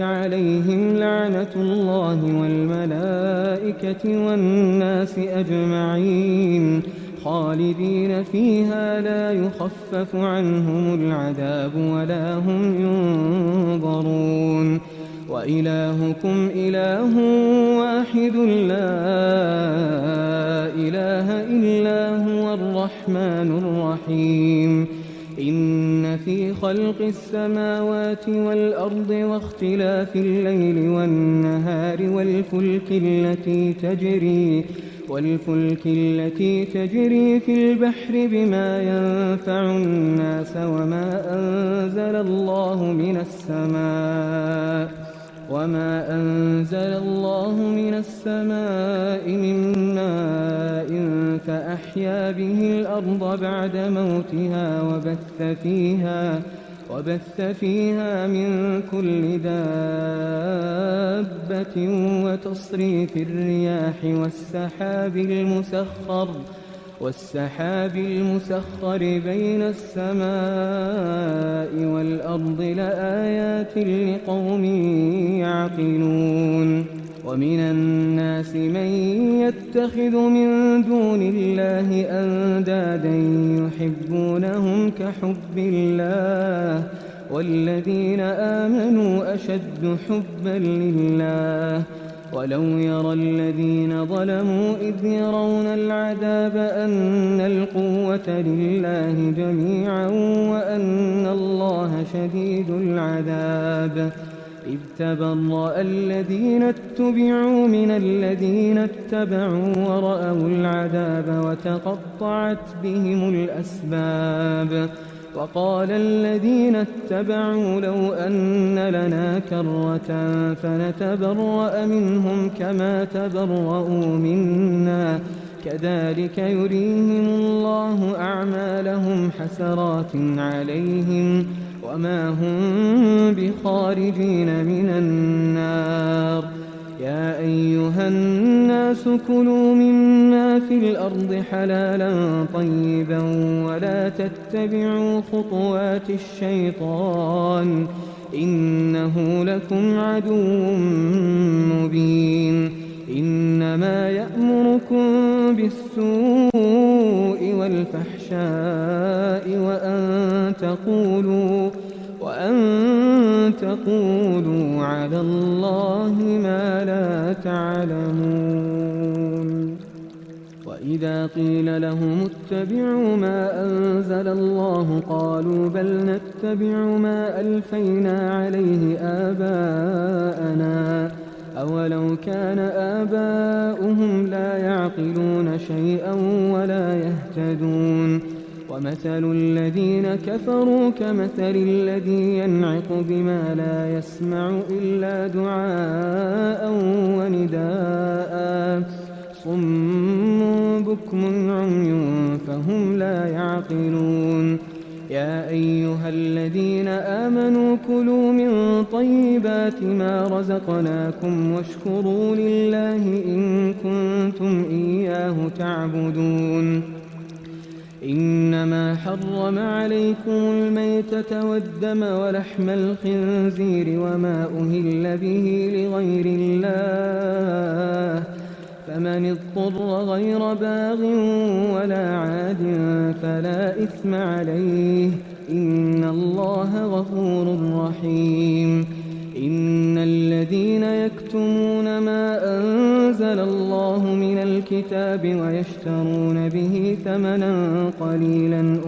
عليهم لعنة الله والملائكة والناس أجمعين خالدين فيها لا يخفف عنهم العذاب ولا هم ينظرون وإلهكم إله واحد لا إله إلا هو الرحمن الرحيم إن في خلق السماوات والأرض واختلاف الليل والنهار والفلك التي تجري في البحر بما ينفع الناس وما أنزل الله من السماء من ماء فأحيا به الأرض بعد موتها وبث فيها من كل دابة وتصريف الرياح والسحاب المسخر بين السماء والأرض لآيات لقوم يعقلون ومن الناس من يتخذ من دون الله أندادا يحبونهم كحب الله والذين آمنوا أشد حبا لله ولو يرى الذين ظلموا إذ يرون العذاب أن القوة لله جميعا وأن الله شديد العذاب إذ تبرأ الذين اتبعوا من الذين اتبعوا ورأوا العذاب وتقطعت بهم الأسباب وقال الذين اتبعوا لو أن لنا كرة فنتبرأ منهم كما تبرؤوا منا كذلك يريهم الله أعمالهم حسرات عليهم وما هم بخارجين من النار. يا أيها الناس كلوا مما في الأرض حلالا طيبا ولا تتبعوا خطوات الشيطان إنه لكم عدو مبين. إنما يأمركم بالسوء والفحشاء وأن تقولوا على الله ما لا تعلمون. وإذا قيل لهم اتبعوا ما أنزل الله قالوا بل نتبع ما ألفينا عليه آباءنا أولو كان آباؤهم لا يعقلون شيئا ولا يهتدون. ومثل الذين كفروا كمثل الذي ينعق بما لا يسمع إلا دعاء ونداء صم بكم عمي فهم لا يعقلون. يا أيها الذين آمنوا كلوا من طيبات ما رزقناكم واشكروا لله إن كنتم إياه تعبدون. إنما حرم عليكم الميتة والدم ولحم الخنزير وما أهل به لغير الله فمن اضطر غير باغ ولا عاد فلا إثم عليه إن الله غفور رحيم. إن الذين يكتمون ما أنزل الله من الكتاب ويشترون به ثمنا قليلا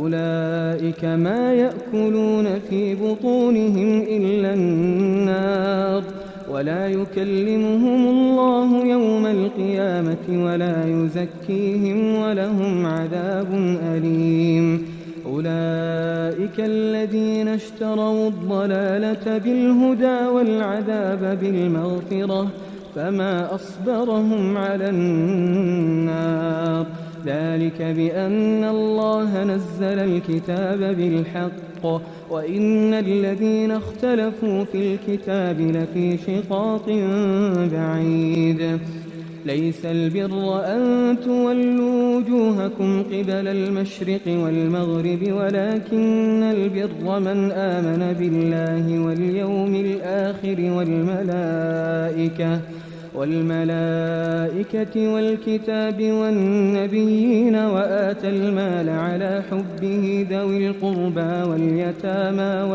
أولئك ما يأكلون في بطونهم إلا النار ولا يكلمهم الله يوم القيامة ولا يزكيهم ولهم عذاب أليم. أولئك الذين اشتروا الضلالة بالهدى والعذاب بالمغفرة فما أصبرهم على النار. ذلك بأن الله نزل الكتاب بالحق وإن الذين اختلفوا في الكتاب لفي شقاق بعيد. ليس البر أن تولوا وجوهكم قبل المشرق والمغرب ولكن البر من آمن بالله واليوم الآخر والملائكة والكتاب والنبيين وآتى المال على حبه ذوي القربى واليتامى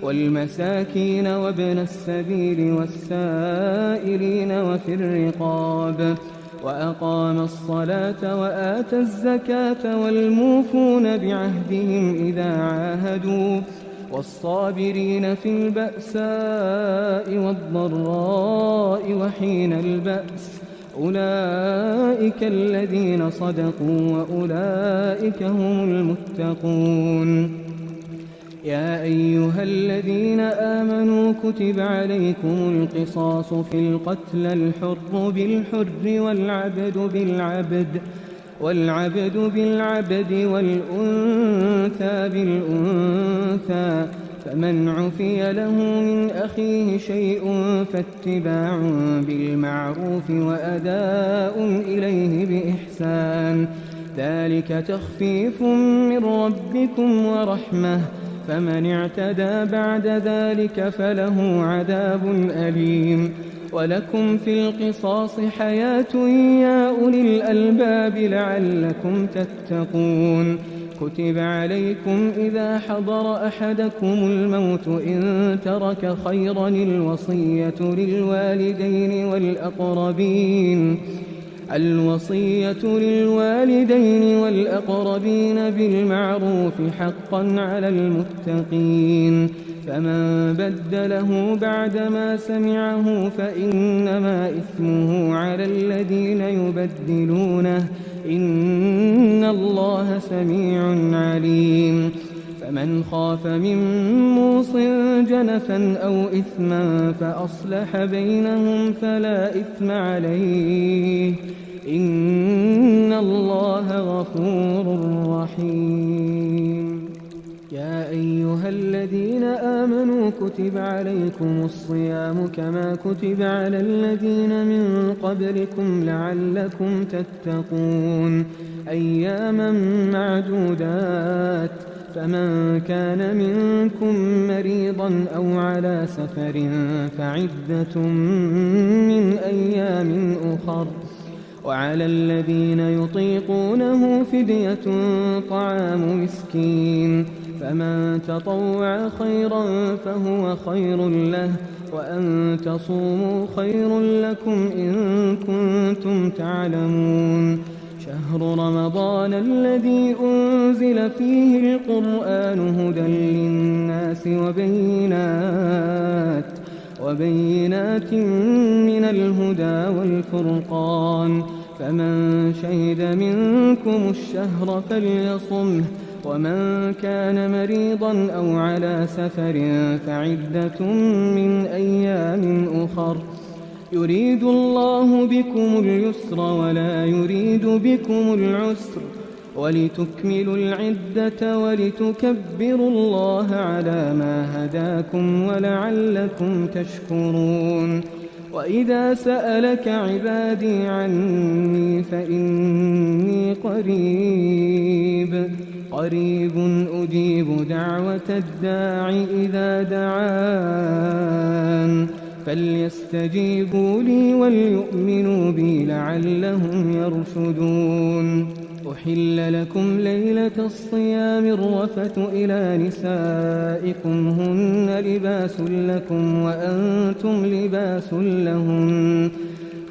والمساكين وابن السبيل والسائلين وفي الرقاب وأقام الصلاة وآتى الزكاة والموفون بعهدهم إذا عاهدوا والصابرين في البأساء والضراء وحين البأس أولئك الذين صدقوا وأولئك هم المتقون. يا أيها الذين آمنوا كتب عليكم القصاص في القتل الحر بالحر والعبد بالعبد والأنثى بالأنثى فمن عفي له من أخيه شيء فاتباع بالمعروف وأداء إليه بإحسان ذلك تخفيف من ربكم ورحمة فمن اعتدى بعد ذلك فله عذاب أليم. ولكم في القصاص حياة يا أولي الألباب لعلكم تتقون. كتب عليكم إذا حضر أحدكم الموت إن ترك خيرا الوصية للوالدين والأقربين بالمعروف حقا على المتقين. فمن بدله بعدما سمعه فإنما إثمه على الذين يبدلونه إن الله سميع عليم. فمن خاف من موص جنفا أو إثما فأصلح بينهم فلا إثم عليه، إن الله غفور رحيم. يا أيها الذين آمنوا كتب عليكم الصيام كما كتب على الذين من قبلكم لعلكم تتقون، أياما معدودات. فمن كان منكم مريضا أو على سفر فعدة من أيام أخر، وعلى الذين يطيقونه فدية طعام مسكين، فمن تطوع خيرا فهو خير له، وأن تصوموا خير لكم إن كنتم تعلمون. شهر رمضان الذي أنزل فيه القرآن هدى للناس وبينات من الهدى والفرقان، فمن شهد منكم الشهر فليصمه، ومن كان مريضا أو على سفر فعدة من أيام أخر، يريد الله بكم اليسر ولا يريد بكم العسر، ولتكملوا العدة ولتكبروا الله على ما هداكم ولعلكم تشكرون. وإذا سألك عبادي عني فإني قريب أجيب دعوة الداع إذا دعان، فليستجيبوا لي وليؤمنوا بي لعلهم يرشدون. أحل لكم ليلة الصيام الرفث إلى نسائكم هن لباس لكم وأنتم لباس لهن،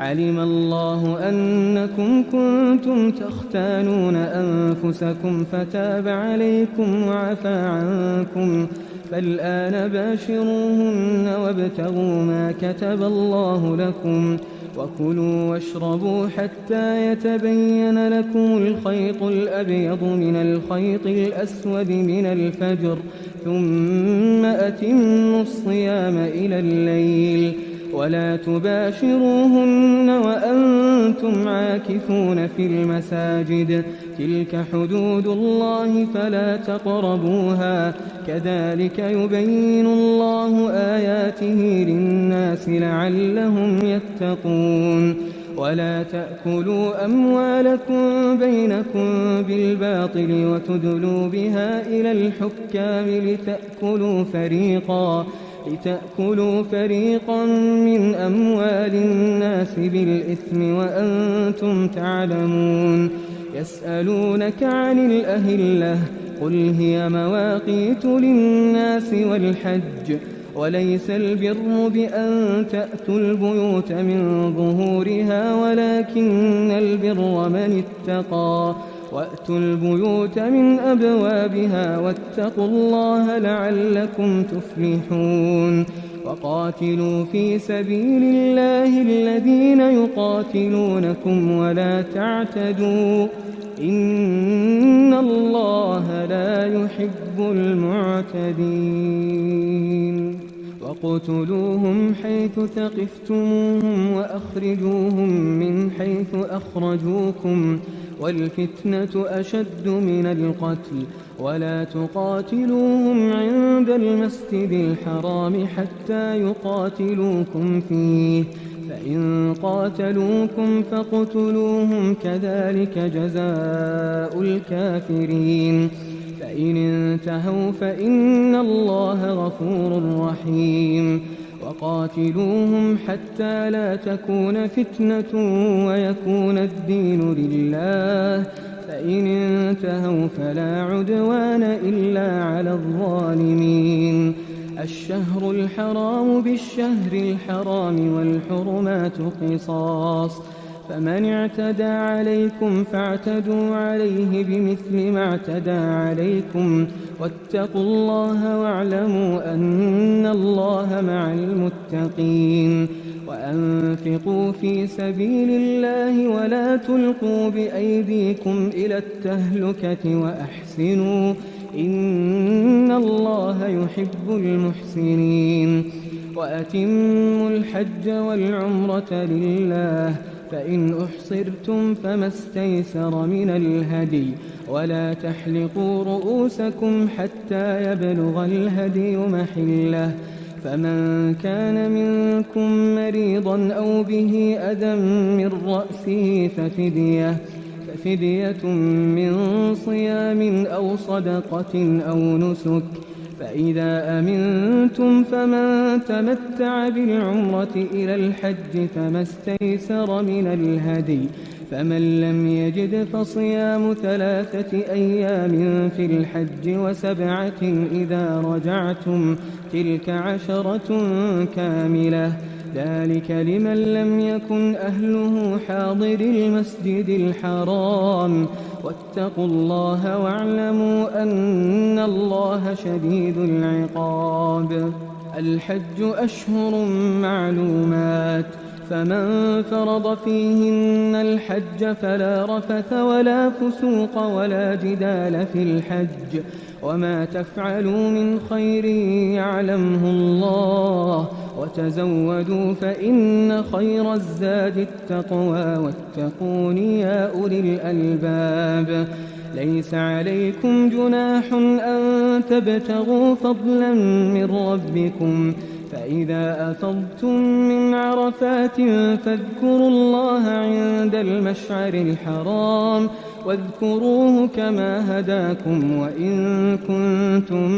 علم الله أنكم كنتم تختانون أنفسكم فتاب عليكم وعفى عنكم، فالآن باشروهن وابتغوا ما كتب الله لكم، وكلوا واشربوا حتى يتبين لكم الخيط الأبيض من الخيط الأسود من الفجر، ثم أتموا الصيام إلى الليل، ولا تباشروهن وأنتم عاكفون في المساجد، تلك حدود الله فلا تقربوها، كذلك يبين الله آياته للناس لعلهم يتقون. ولا تأكلوا أموالكم بينكم بالباطل وتدلوا بها إلى الحكام لتأكلوا فريقا من أموال الناس بالإثم وأنتم تعلمون. يسألونك عن الأهلة قل هي مواقيت للناس والحج، وليس البر بأن تأتوا البيوت من ظهورها ولكن البر من اتقى، وأتوا البيوت من أبوابها واتقوا الله لعلكم تفلحون. وقاتلوا في سبيل الله الذين يقاتلونكم ولا تعتدوا، إن الله لا يحب المعتدين. واقتلوهم حيث ثقفتموهم وأخرجوهم من حيث أخرجوكم، والفتنة أشد من القتل، ولا تقاتلوهم عند المسجد الحرام حتى يقاتلوكم فيه، فإن قاتلوكم فاقتلوهم، كذلك جزاء الكافرين. فإن انتهوا فإن الله غفور رحيم. وقاتلوهم حتى لا تكون فتنة ويكون الدين لله، فإن انتهوا فلا عدوان إلا على الظالمين. الشهر الحرام بالشهر الحرام والحرمات قصاص، فمن اعتدى عليكم فاعتدوا عليه بمثل ما اعتدى عليكم، واتقوا الله واعلموا أن الله مع المتقين. وأنفقوا في سبيل الله ولا تلقوا بأيديكم إلى التهلكة وأحسنوا إن الله يحب المحسنين وأتموا الحج والعمرة لله فإن أحصرتم فما استيسر من الهدي ولا تحلقوا رؤوسكم حتى يبلغ الهدي محله فمن كان منكم مريضا أو به أذى من رأسه ففدية من صيام أو صدقة أو نسك فإذا أمنتم فمن تمتع بالعمرة إلى الحج فما استيسر من الهدي فمن لم يجد فصيام 3 أيام في الحج و7 إذا رجعتم تلك 10 كاملة ذلك لمن لم يكن أهله حاضر المسجد الحرام واتقوا الله واعلموا أن الله شديد العقاب الحج أشهر معلومات فمن فرض فيهن الحج فلا رفث ولا فسوق ولا جدال في الحج وما تفعلوا من خير يعلمه الله وتزودوا فإن خير الزاد التقوى واتقون يا أولي الألباب ليس عليكم جناح أن تبتغوا فضلا من ربكم فإذا أفضتم من عرفات فاذكروا الله عند المشعر الحرام واذكروه كما هداكم وإن كنتم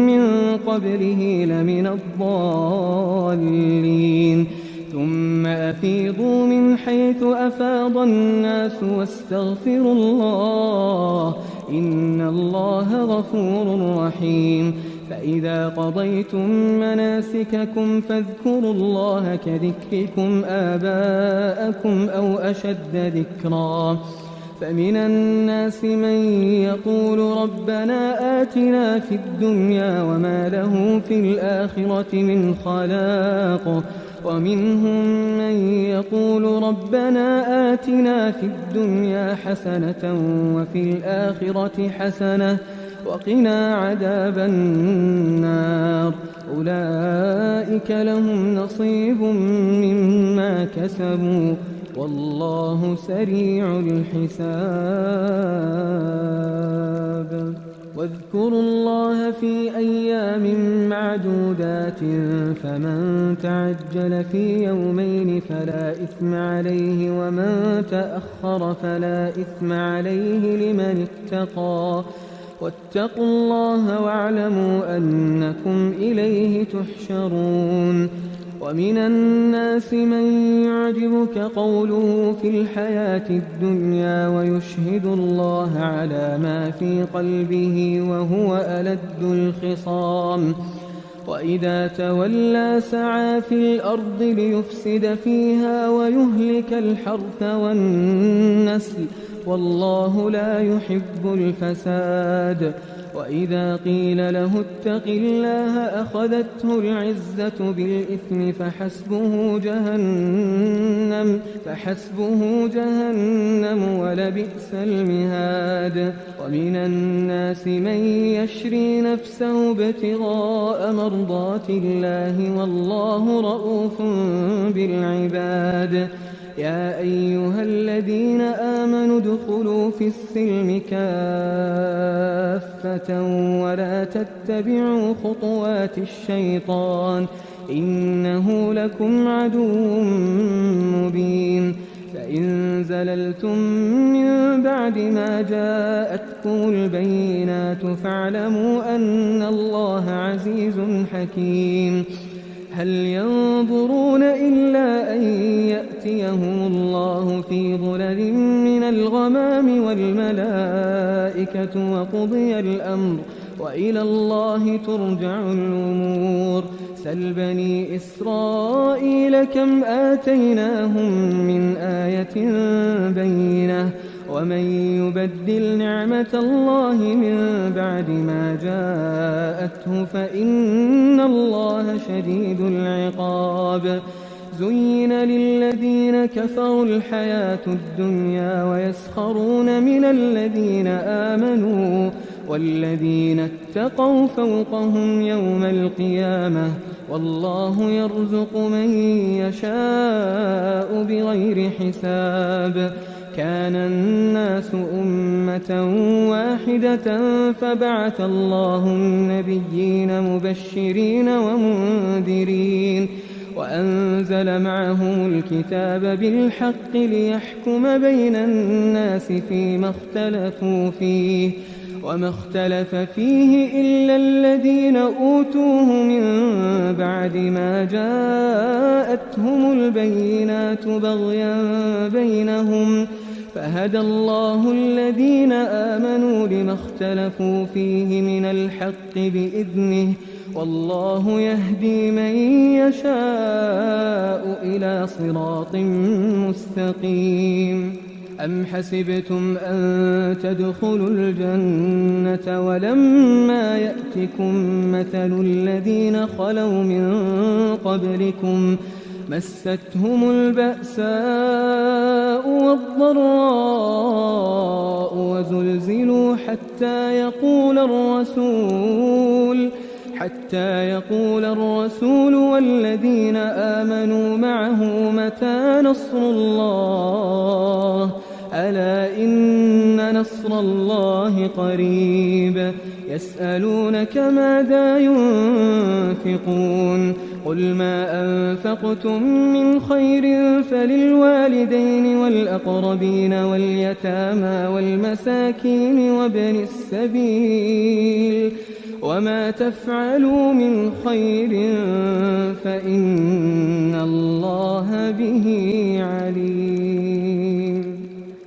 من قبله لمن الضالين ثم أفيضوا من حيث أفاض الناس واستغفروا الله إن الله غفور رحيم فإذا قضيتم مناسككم فاذكروا الله كذكركم آباءكم أو أشد ذكرا فمن الناس من يقول ربنا آتنا في الدنيا وما له في الآخرة من خلاق ومنهم من يقول ربنا آتنا في الدنيا حسنة وفي الآخرة حسنة وقنا عذاب النار أولئك لهم نصيب مما كسبوا والله سريع الحساب واذكروا الله في أيام معدودات فمن تعجل في يومين فلا إثم عليه ومن تأخر فلا إثم عليه لمن اتقى واتقوا الله واعلموا أنكم إليه تحشرون ومن الناس من يعجبك قوله في الحياة الدنيا ويشهد الله على ما في قلبه وهو ألد الخصام وإذا تولى سعى في الأرض ليفسد فيها ويهلك الحرث والنسل والله لا يحب الفساد وإذا قيل له اتق الله أخذته العزة بالإثم فحسبه جهنم ولبئس المهاد ومن الناس من يشري نفسه ابتغاء مرضات الله والله رؤوف بالعباد يا أيها الذين آمنوا ادخلوا في السلم كافة ولا تتبعوا خطوات الشيطان إنه لكم عدو مبين فإن زللتم من بعد ما جاءتكم البينات فاعلموا أن الله عزيز حكيم هل ينظرون إلا أن يأتيهم الله في ظلل من الغمام والملائكة وقضي الأمر وإلى الله ترجع الأمور سل بني إسرائيل كم آتيناهم من آية بينة ومن يبدل نعمة الله من بعد ما جاءته فإن الله شديد العقاب زين للذين كفروا الحياة الدنيا ويسخرون من الذين آمنوا والذين اتقوا فوقهم يوم القيامة والله يرزق من يشاء بغير حساب. كان الناس أمة واحدة فبعث الله النبيين مبشرين ومنذرين وأنزل معهم الكتاب بالحق ليحكم بين الناس فيما اختلفوا فيه وما اختلف فيه إلا الذين أوتوه من بعد ما جاءتهم البينات بغيا بينهم فهدى الله الذين آمنوا لما اختلفوا فيه من الحق بإذنه والله يهدي من يشاء إلى صراط مستقيم. أم حسبتم أن تدخلوا الجنة ولما يأتكم مثل الذين خلوا من قبلكم مستهم البأساء والضراء وزلزلوا حتى يقول الرسول والذين آمنوا معه متى نصر الله ألا إن نصر الله قريب. يسألونك ماذا ينفقون قل ما أنفقتم من خير فللوالدين والأقربين واليتامى والمساكين وابن السبيل وما تفعلوا من خير فإن الله به عليم.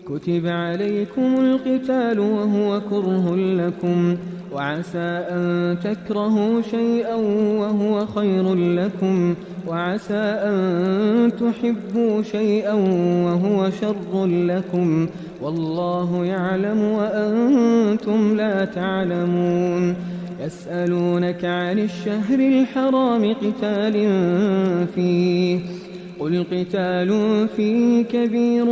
كتب عليكم القتال وهو كره لكم وعسى أن تكرهوا شيئا وهو خير لكم وعسى أن تحبوا شيئا وهو شر لكم والله يعلم وأنتم لا تعلمون. يسألونك عن الشهر الحرام قتال فيه قل قتال فيه كبير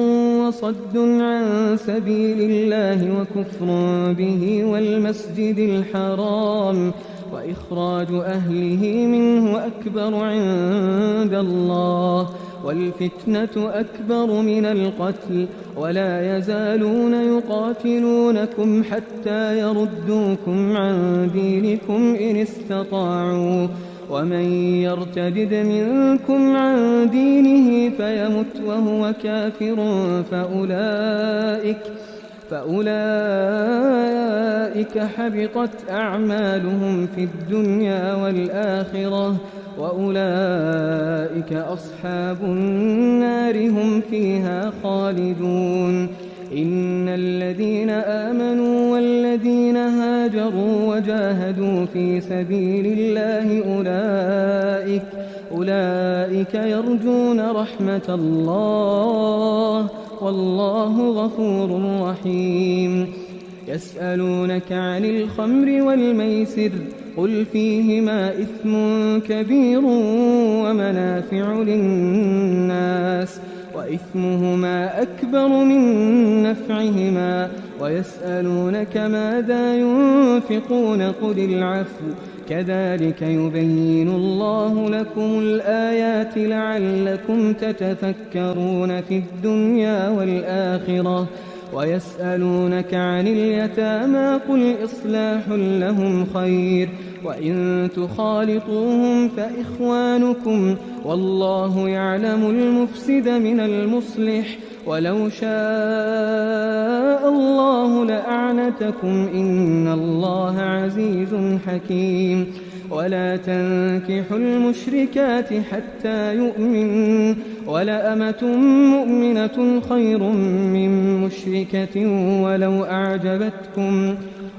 وصد عن سبيل الله وكفر به والمسجد الحرام وإخراج أهله منه أكبر عند الله والفتنة أكبر من القتل ولا يزالون يقاتلونكم حتى يردوكم عن دينكم إن استطاعوا ومن يرتد منكم عن دينه فيمت وهو كافر فأولئك حبطت أعمالهم في الدنيا والآخرة وأولئك أصحاب النار هم فيها خالدون. إن الذين آمنوا والذين هاجروا وجاهدوا في سبيل الله أولئك يرجون رحمة الله والله غفور رحيم. يسألونك عن الخمر والميسر قل فيهما إثم كبير ومنافع للناس وإثمهما أكبر من نفعهما ويسألونك ماذا ينفقون قل العفو كذلك يبين الله لكم الآيات لعلكم تتفكرون في الدنيا والآخرة. ويسألونك عن اليتامى قل إصلاح لهم خير وإن تخالطوهم فإخوانكم والله يعلم المفسد من المصلح ولو شاء الله لأعنتكم إن الله عزيز حكيم. ولا تنكحوا المشركات حتى يؤمنوا ولأمة مؤمنة خير من مشركة ولو أعجبتكم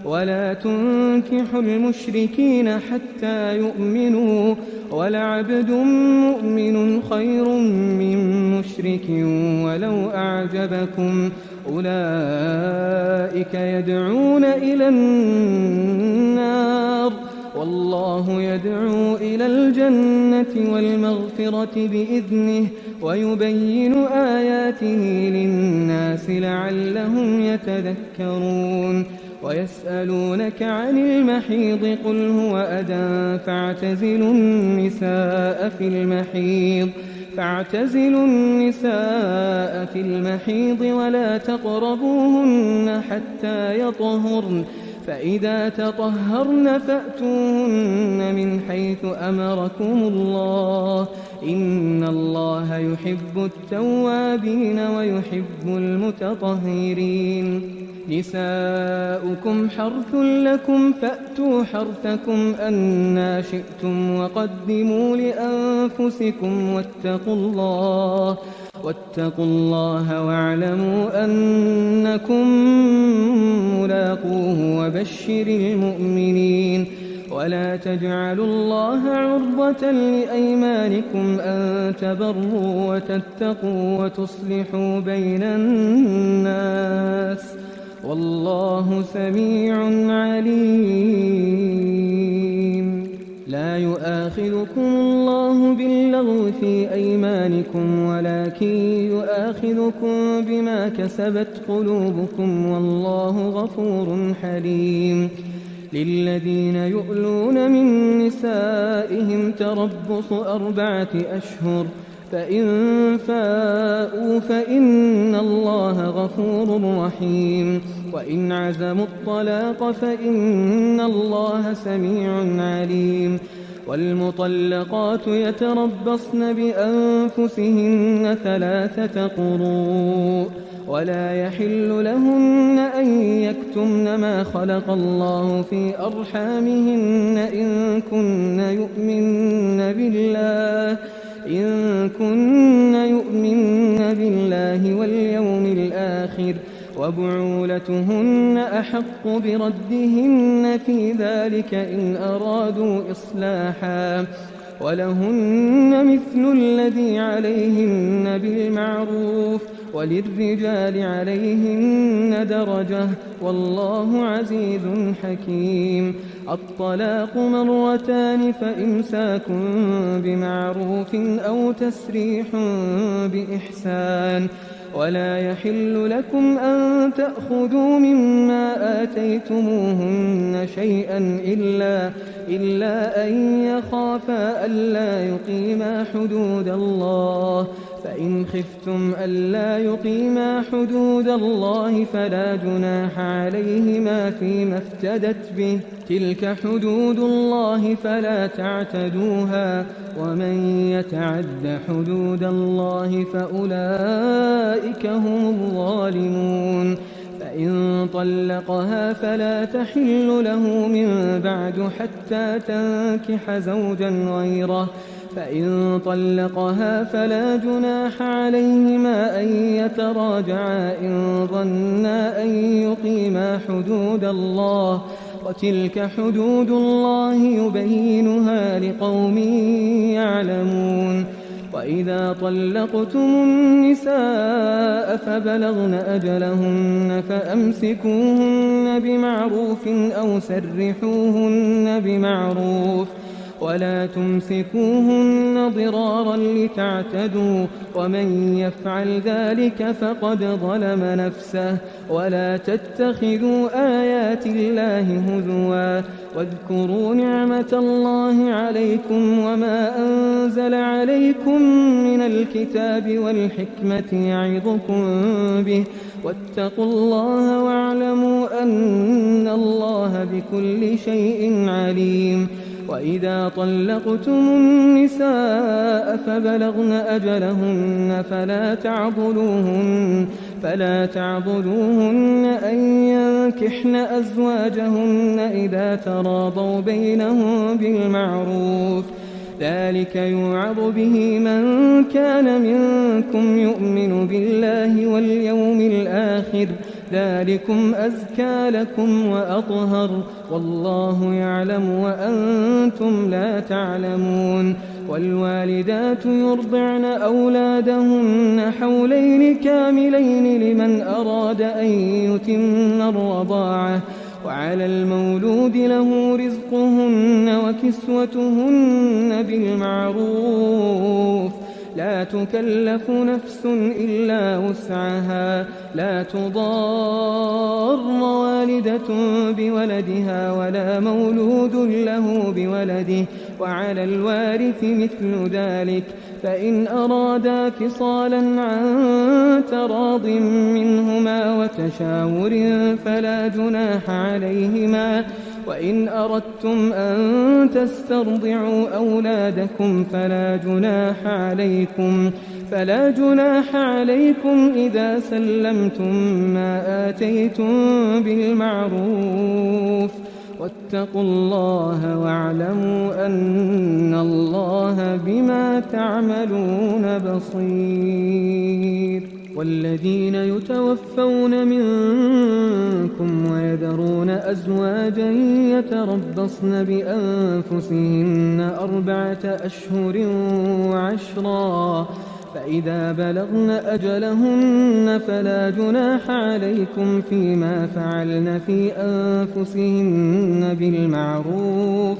ولا تنكحوا المشركين حتى يؤمنوا ولعبد مؤمن خير من مشرك ولو أعجبكم أولئك يدعون إلى النار والله يدعو إلى الجنة والمغفرة بإذنه ويبين آياته للناس لعلهم يتذكرون ويسألونك عن المحيض قل هو أذى فاعتزلوا النساء في المحيض ولا تقربوهن حتى يطهرن فإذا تطهرن فأتوهن من حيث أمركم الله إن الله يحب التوابين ويحب المتطهرين نساؤكم حرث لكم فأتوا حرثكم أنى شئتم وقدموا لأنفسكم واتقوا الله واعلموا أنكم ملاقوه وبشر المؤمنين ولا تجعلوا الله عرضة لأيمانكم أن تبروا وتتقوا وتصلحوا بين الناس والله سميع عليم لا يؤاخذكم الله باللغو في أيمانكم ولكن يؤاخذكم بما كسبت قلوبكم والله غفور حليم للذين يؤلون من نسائهم تربص 4 أشهر فإن فاءوا فإن الله غفور رحيم وإن عزموا الطلاق فإن الله سميع عليم والمطلقات يتربصن بأنفسهن 3 قروء ولا يحل لهن أن يكتمن ما خلق الله في أرحامهن إن كن يؤمن بالله واليوم الآخر وبعولتهن أحق بردهن في ذلك إن أرادوا إصلاحا ولهن مثل الذي عليهن بالمعروف وللرجال عليهن درجة والله عزيز حكيم الطلاق 2 مرتان فإمساك بمعروف أو تسريح بإحسان ولا يحل لكم أن تأخذوا مما آتيتموهن شيئا إلا أن يخافا ألا يقيما حدود الله فإن خفتم ألا يقيما حدود الله فلا جناح عليهما فيما افتدت به تلك حدود الله فلا تعتدوها ومن يتعد حدود الله فأولئك هم الظالمون فإن طلقها فلا تحل له من بعد حتى تنكح زوجا غيره فإن طلقها فلا جناح عليهما أن يتراجعا إن ظنا أن يقيما حدود الله وتلك حدود الله يبينها لقوم يعلمون وإذا طلقتم النساء فبلغن أجلهن فأمسكوهن بمعروف أو سرحوهن بمعروف ولا تمسكوهن ضرارا لتعتدوا ومن يفعل ذلك فقد ظلم نفسه ولا تتخذوا آيات الله هزوا واذكروا نعمة الله عليكم وما أنزل عليكم من الكتاب والحكمة يعظكم به واتقوا الله واعلموا أن الله بكل شيء عليم وإذا طلقتم النساء فبلغن أجلهن فلا تعضلوهن أن ينكحن أزواجهن إذا تراضوا بينهم بالمعروف ذلك يوعظ به من كان منكم يؤمن بالله واليوم الآخر ذلكم أزكى لكم وأطهر والله يعلم وأنتم لا تعلمون والوالدات يرضعن أولادهن حولين كاملين لمن أراد أن يتم الرضاعة وعلى المولود له رزقهن وكسوتهن بالمعروف لا تكلف نفس إلا وسعها لا تضار والدة بولدها ولا مولود له بولده وعلى الوارث مثل ذلك فإن أرادا فصالا عن تراض منهما وتشاور فلا جناح عليهما وإن أردتم أن تسترضعوا أولادكم فلا جناح عليكم إذا سلمتم ما آتيتم بالمعروف واتقوا الله واعلموا أن الله بما تعملون بصير. والذين يتوفون منكم ويذرون أزواجا يتربصن بأنفسهن 4 أشهر وعشرا فإذا بلغن أجلهن فلا جناح عليكم فيما فعلن في أنفسهن بالمعروف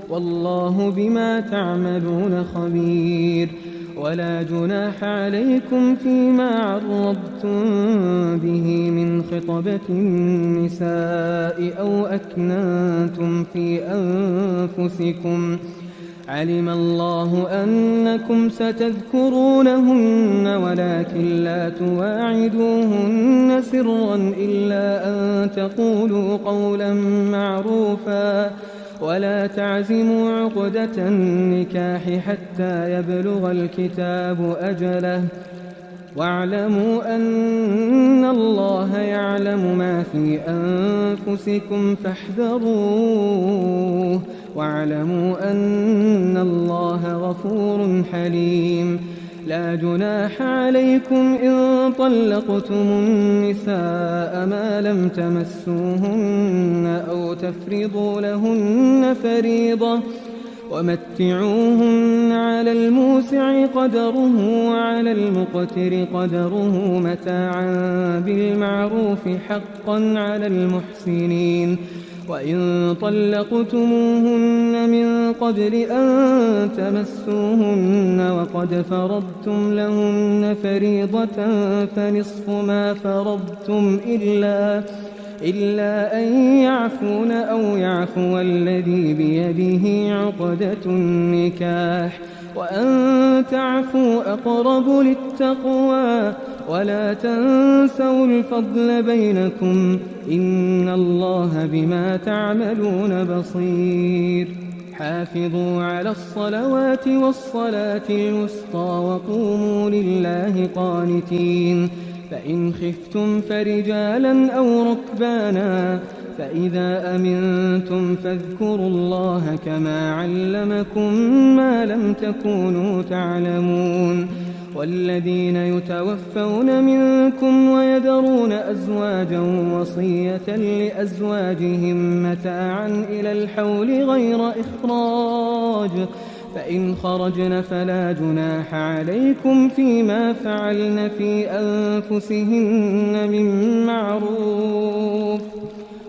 والله بما تعملون خبير. ولا جناح عليكم فيما عرضتم به من خطبة النساء أو أكننتم في أنفسكم علم الله أنكم ستذكرونهن ولكن لا تواعدوهن سرا إلا أن تقولوا قولا معروفا ولا تعزموا عقدة النكاح حتى يبلغ الكتاب أجله واعلموا أن الله يعلم ما في أنفسكم فاحذروه واعلموا أن الله غفور حليم. لا جناح عليكم إن طلقتم النساء ما لم تمسوهن أو تفرضوا لهن فريضة ومتعوهن على الموسع قدره وعلى المقتر قدره متاعا بالمعروف حقا على المحسنين. وإن طلقتموهن من قبل أن تمسوهن وقد فرضتم لهن فريضة فنصف ما فرضتم إلا أن يعفون أو يعفو الذي بيده عقدة النكاح وأن تعفوا أقرب للتقوى ولا تنسوا الفضل بينكم إن الله بما تعملون بصير. حافظوا على الصلوات والصلاة الوسطى وقوموا لله قانتين. فإن خفتم فرجالا أو ركبانا فإذا أمنتم فاذكروا الله كما علمكم ما لم تكونوا تعلمون. والذين يتوفون منكم ويذرون أزواجا وصية لأزواجهم متاعا إلى الحول غير إخراج فإن خرجن فلا جناح عليكم فيما فعلن في أنفسهن من معروف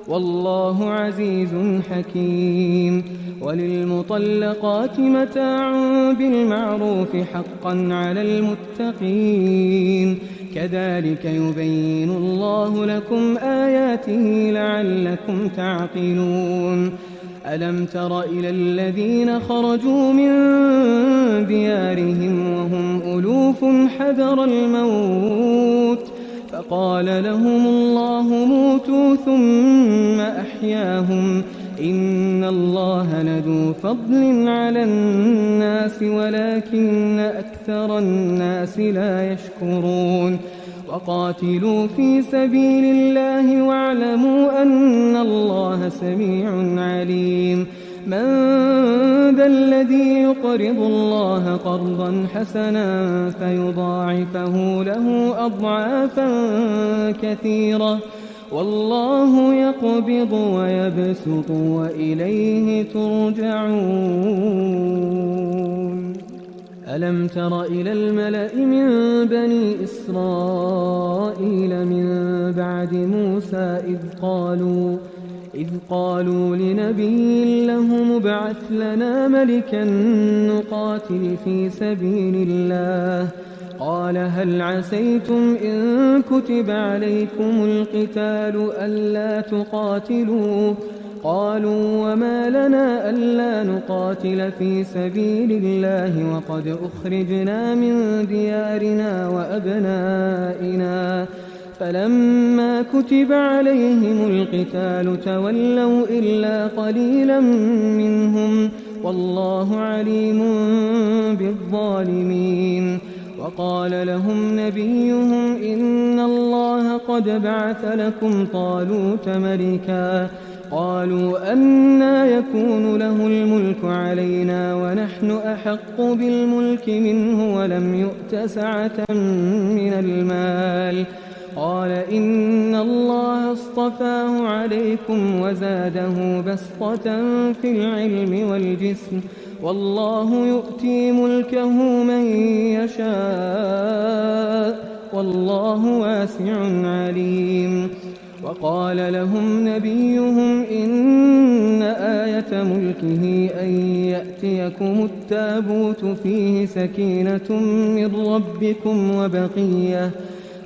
والله عزيز حكيم. وللمطلقات متاع بالمعروف حقا على المتقين. كذلك يبين الله لكم آياته لعلكم تعقلون. ألم تر إلى الذين خرجوا من ديارهم وهم ألوف حذر الموت فقال لهم الله موتوا ثم أحياهم إن الله لذو فضل على الناس ولكن أكثر الناس لا يشكرون. وقاتلوا في سبيل الله واعلموا أن الله سميع عليم. من ذا الذي يقرض الله قرضا حسنا فيضاعفه له أضعافا كثيرة والله يقبض ويبسط وإليه ترجعون. ألم تر إلى الملأ من بني إسرائيل من بعد موسى إذ قالوا لنبي له مبعث لنا ملكا نقاتل في سبيل الله قال هل عسيتم إن كتب عليكم القتال ألا تقاتلوا قالوا وما لنا ألا نقاتل في سبيل الله وقد أخرجنا من ديارنا وأبنائنا فلما كتب عليهم القتال تولوا إلا قليلا منهم والله عليم بالظالمين وقال لهم نبيهم إن الله قد بعث لكم طالوت ملكا قالوا أنى يكون له الملك علينا ونحن أحق بالملك منه ولم يؤت سعة من المال قال إن الله اصطفاه عليكم وزاده بسطة في العلم والجسم والله يؤتي ملكه من يشاء والله واسع عليم وقال لهم نبيهم إن آية ملكه أن يأتيكم التابوت فيه سكينة من ربكم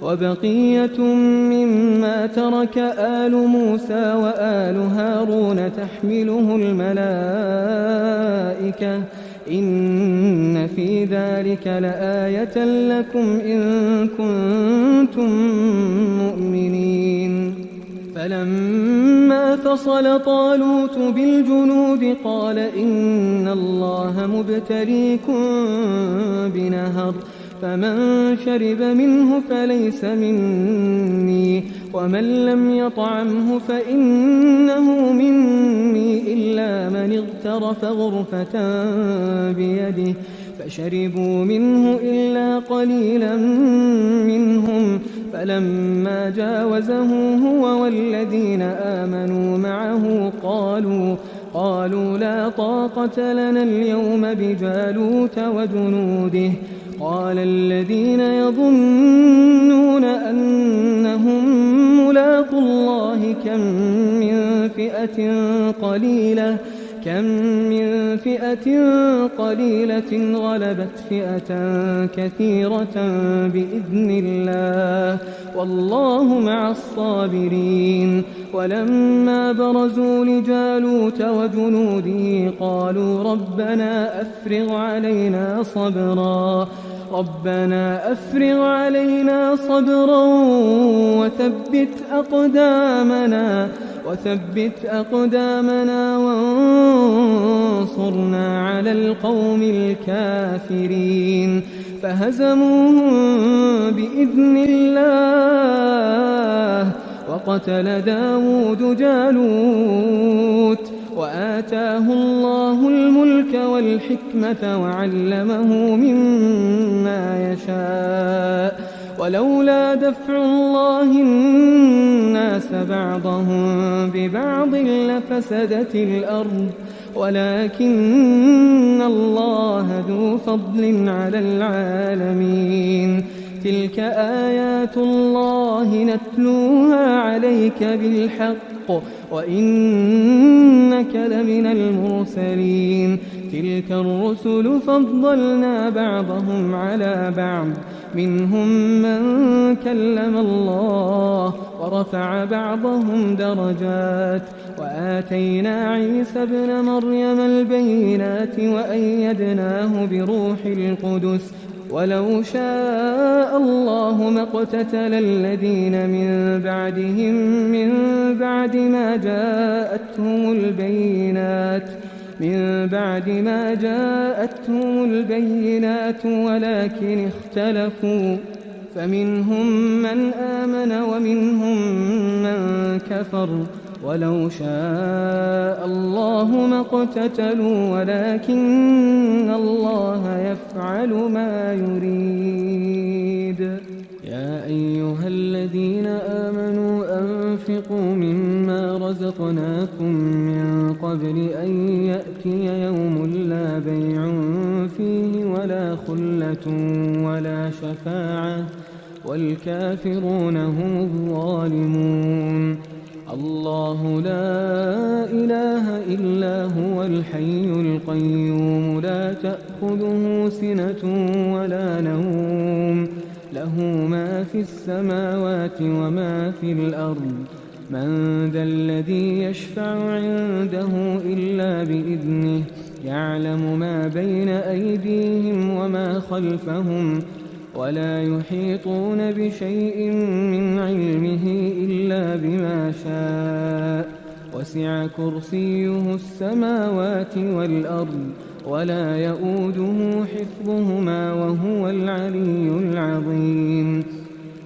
وبقية مما ترك آل موسى وآل هارون تحمله الملائكة إن في ذلك لآية لكم إن كنتم مؤمنين فلما فصل طالوت بالجنود قال إن الله مبتليكم بنهر فمن شرب منه فليس مني ومن لم يطعمه فإنه مني إلا من اغترف غرفة بيده فشربوا منه إلا قليلا منهم فلما جاوزه هو والذين آمنوا معه قالوا لا طاقة لنا اليوم بجالوت وجنوده قال الذين يظنون أنهم ملاقو الله كم من فئة قليلة غلبت فئة كثيرة بإذن الله والله مع الصابرين ولما برزوا لجالوت وجنوده قالوا ربنا أفرغ علينا صبرا وثبت أقدامنا وانصرنا على القوم الكافرين فهزموهم بإذن الله وقتل داود جالوت وآتاه الله الملك والحكمة وعلمه مما يشاء ولولا دفع الله الناس بعضهم ببعض لفسدت الأرض ولكن الله ذو فضل على العالمين تلك آيات الله نتلوها عليك بالحق وإنك لمن المرسلين تلك الرسل فضلنا بعضهم على بعض منهم من كلم الله ورفع بعضهم درجات وآتينا عيسى ابن مريم البينات وأيدناه بروح القدس ولو شاء الله ما اقتتل الذين من بعدهم من بعد ما جاءتهم البينات ولكن اختلفوا فمنهم من آمن ومنهم من كفر ولو شاء الله ما اقتتلوا ولكن الله يفعل ما يريد يا أيها الذين آمنوا أنفقوا مما رزقناكم من قبل أن يأتي يوم لا بيع فيه ولا خلة ولا شفاعة والكافرون هم الظالمون الله لا إله إلا هو الحي القيوم لا تأخذه سنة ولا نوم له ما في السماوات وما في الأرض من ذا الذي يشفع عنده إلا بإذنه يعلم ما بين أيديهم وما خلفهم ولا يحيطون بشيء من علمه إلا بما شاء وسع كرسيه السماوات والأرض ولا يؤوده حفظهما وهو العلي العظيم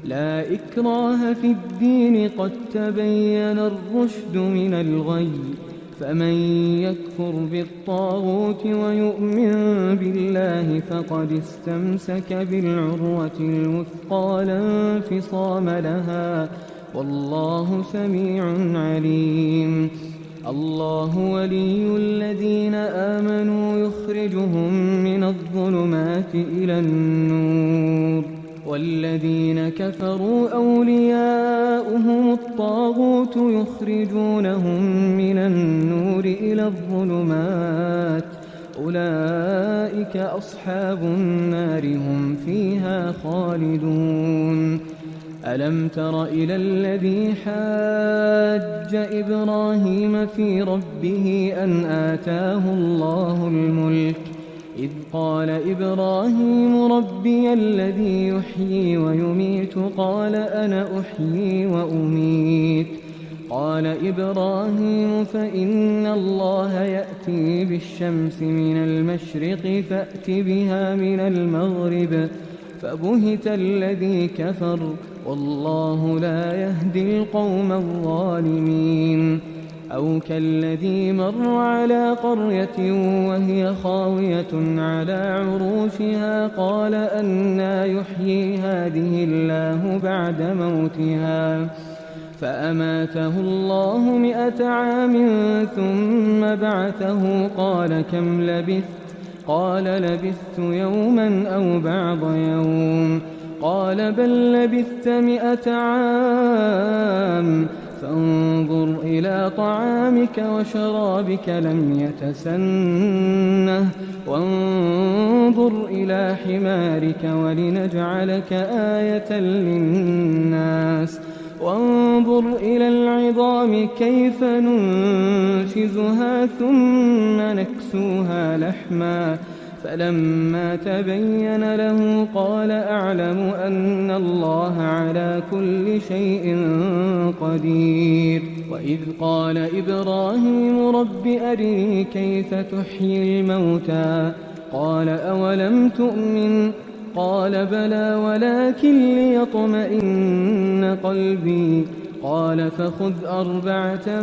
لا إكراه في الدين قد تبين الرشد من الغي فمن يكفر بالطاغوت ويؤمن بالله فقد استمسك بالعروة الوثقى لا انفصام لها والله سميع عليم الله ولي الذين آمنوا يخرجهم من الظلمات إلى النور والذين كفروا أولياؤهم الطاغوت يخرجونهم من النور إلى الظلمات أولئك أصحاب النار هم فيها خالدون ألم تر إلى الذي حاج إبراهيم في ربه أن آتاه الله الملك إذ قال إبراهيم ربي الذي يحيي ويميت قال أنا أحيي وأميت قال إبراهيم فإن الله يأتي بالشمس من المشرق فأت بها من المغرب فبهت الذي كفر والله لا يهدي القوم الظالمين أو كالذي مر على قرية وهي خاوية على عروشها قال أنى يحيي هذه الله بعد موتها فأماته الله 100 عام ثم بعثه قال كم لبثت قال لبثت يوما أو بعض يوم قال بل لبثت 100 عام فانظر إلى طعامك وشرابك لم يتسنه وانظر إلى حمارك ولنجعلك آية للناس وانظر إلى العظام كيف ننشزها ثم نكسوها لحما فلما تبين له قال أعلم أن الله على كل شيء قدير وإذ قال إبراهيم رب أرني كيف تحيي الموتى قال أولم تؤمن قال بلى ولكن ليطمئن قلبي قال فخذ 4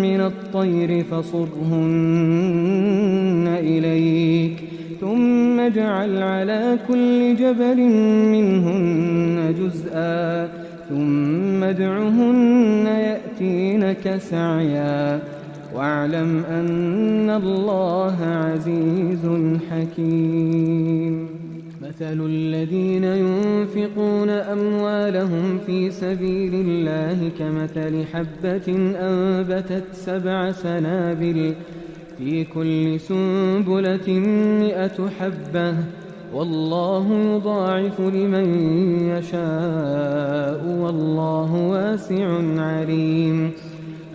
من الطير فصرهن إليك ثم اجعل على كل جبل منهن جزءا ثم ادعهن يأتينك سعيا واعلم أن الله عزيز حكيم مثل الذين ينفقون أموالهم في سبيل الله كمثل حبة أنبتت 7 سنابل في كل سنبلة 100 حبة والله يضاعف لمن يشاء والله واسع عليم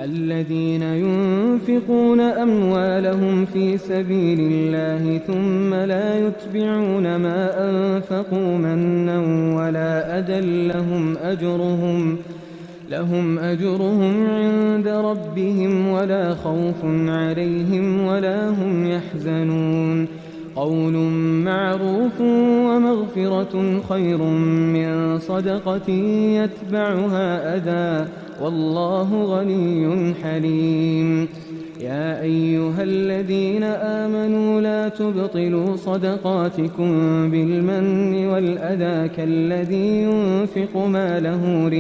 الذين ينفقون أموالهم في سبيل الله ثم لا يتبعون ما أنفقوا منا ولا أذى لهم أجرهم عند ربهم ولا خوف عليهم ولا هم يحزنون قول معروف ومغفرة خير من صدقة يتبعها أذى والله غني حليم يا أيها الذين آمنوا لا تبطلوا صدقاتكم بالمن والأذى كالذي ينفق ماله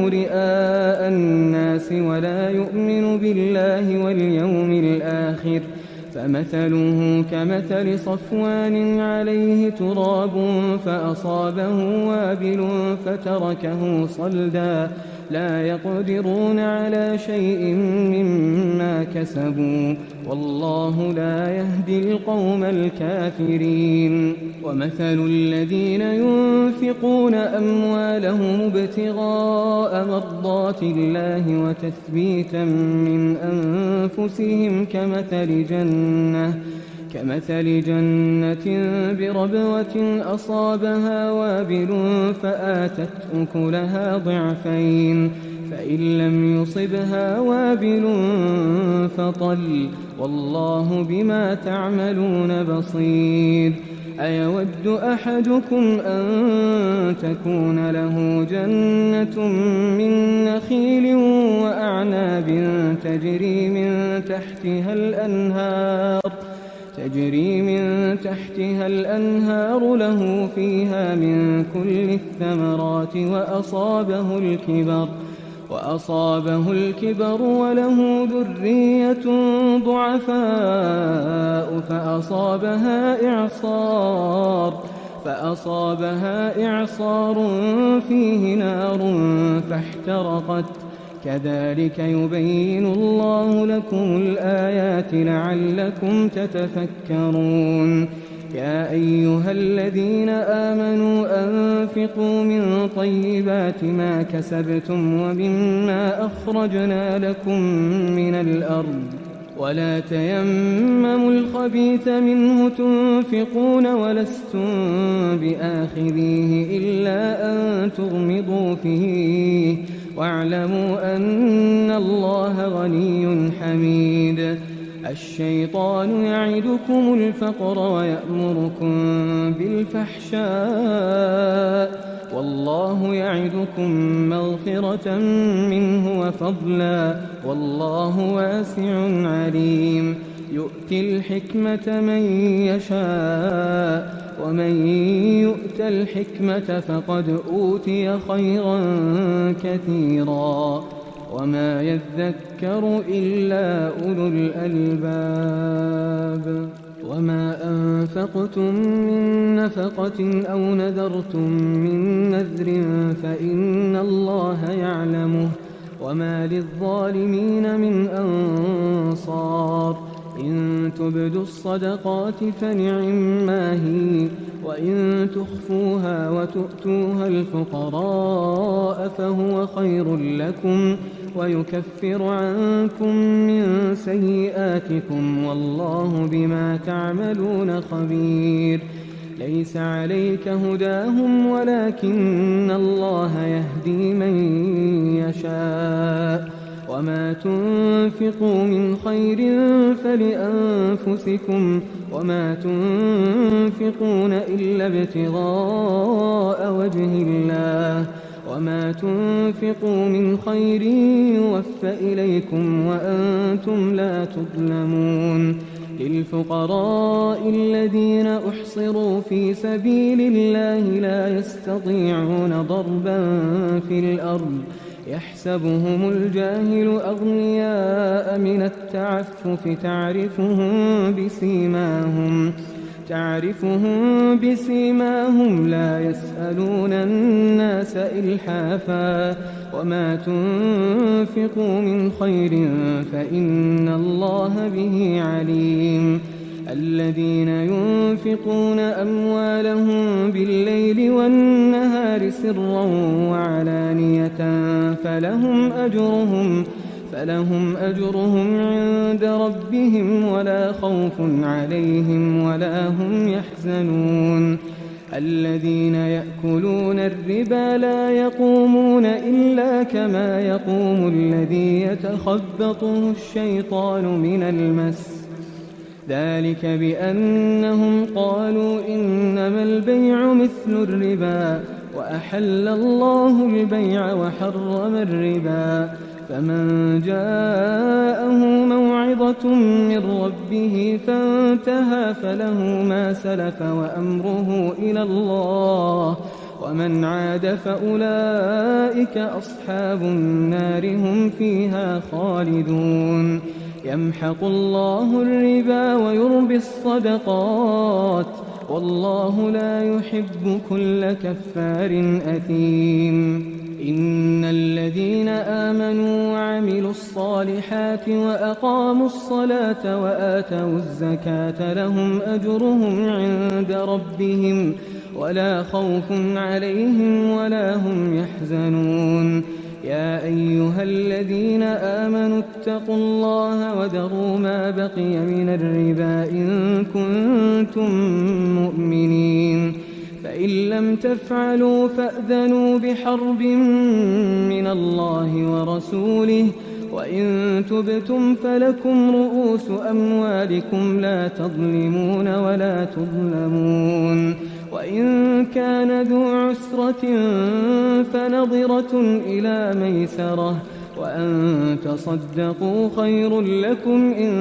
رئاء الناس ولا يؤمن بالله واليوم الآخر فمثله كمثل صفوان عليه تراب فأصابه وابل فتركه صلدا لا يقدرون على شيء مما كسبوا والله لا يهدي القوم الكافرين ومثل الذين ينفقون أموالهم ابتغاء مرضات الله وتثبيتا من أنفسهم كمثل جنة بربوة أصابها وابل فآتت أكلها ضعفين فإن لم يصبها وابل فطل والله بما تعملون بصير أيود أحدكم أن تكون له جنة من نخيل وأعناب تجري من تحتها الأنهار له فيها من كل الثمرات وأصابه الكبر وله ذرية ضعفاء فأصابها إعصار فيه نار فاحترقت كذلك يبين الله لكم الآيات لعلكم تتفكرون يا أيها الذين آمنوا أنفقوا من طيبات ما كسبتم ومما أخرجنا لكم من الأرض ولا تيمموا الخبيث منه تنفقون ولستم بآخذيه إلا أن تغمضوا فيه واعلموا أن الله غني حميد الشيطان يعدكم الفقر ويأمركم بالفحشاء والله يعدكم مغفرة منه وفضلا والله واسع عليم يؤتي الحكمة من يشاء ومن يؤت الحكمة فقد أوتي خيرا كثيرا وما يذكر إلا أولو الألباب وما أنفقتم من نفقة أو نذرتم من نذر فإن الله يعلمه وما للظالمين من أنصار إن تبدوا الصدقات فنعما هي وإن تخفوها وتؤتوها الفقراء فهو خير لكم ويكفر عنكم من سيئاتكم والله بما تعملون خبير ليس عليك هداهم ولكن الله يهدي من يشاء وما تنفقوا من خير فلأنفسكم وما تنفقون إلا ابتغاء وجه الله وما تنفقوا من خير يوفى إليكم وأنتم لا تظلمون للفقراء الذين أحصروا في سبيل الله لا يستطيعون ضربا في الأرض يحسبهم الجاهل أغنياء من التعفف تعرفهم بسيماهم لا يسألون الناس إلحافا وما تنفقوا من خير فإن الله به عليم الذين ينفقون أموالهم بالليل والنهار سرا وعلانية فلهم أجرهم عند ربهم ولا خوف عليهم ولا هم يحزنون الذين يأكلون الربا لا يقومون إلا كما يقوم الذي يتخبطه الشيطان من المس ذلك بأنهم قالوا إنما البيع مثل الربا وأحل الله البيع وحرم الربا فمن جاءه موعظة من ربه فانتهى فله ما سلف وأمره إلى الله ومن عاد فأولئك أصحاب النار هم فيها خالدون يمحق الله الربا ويربي الصدقات والله لا يحب كل كفار أثيم. إن الذين آمنوا وعملوا الصالحات وأقاموا الصلاة وآتوا الزكاة لهم أجرهم عند ربهم ولا خوف عليهم ولا هم يحزنون. يا أيها الذين آمنوا اتقوا الله وذروا ما بقي من الربا إن كنتم مؤمنين، فإن لم تفعلوا فأذنوا بحرب من الله ورسوله، وإن تبتم فلكم رؤوس أموالكم لا تظلمون ولا تظلمون. وإن كان ذو عسرة فنظرة إلى ميسرة، وأن تصدقوا خير لكم إن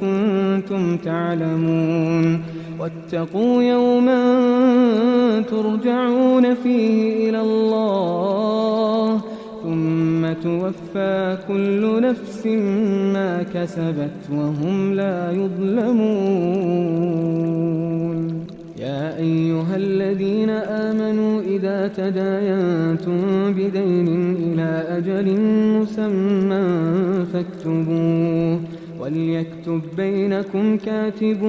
كنتم تعلمون. واتقوا يوما ترجعون فيه إلى الله ثم توفى كل نفس ما كسبت وهم لا يظلمون. يا أيها الذين آمنوا إذا تداينتم بدين إلى أجل مسمى فاكتبوه، وليكتب بينكم كاتب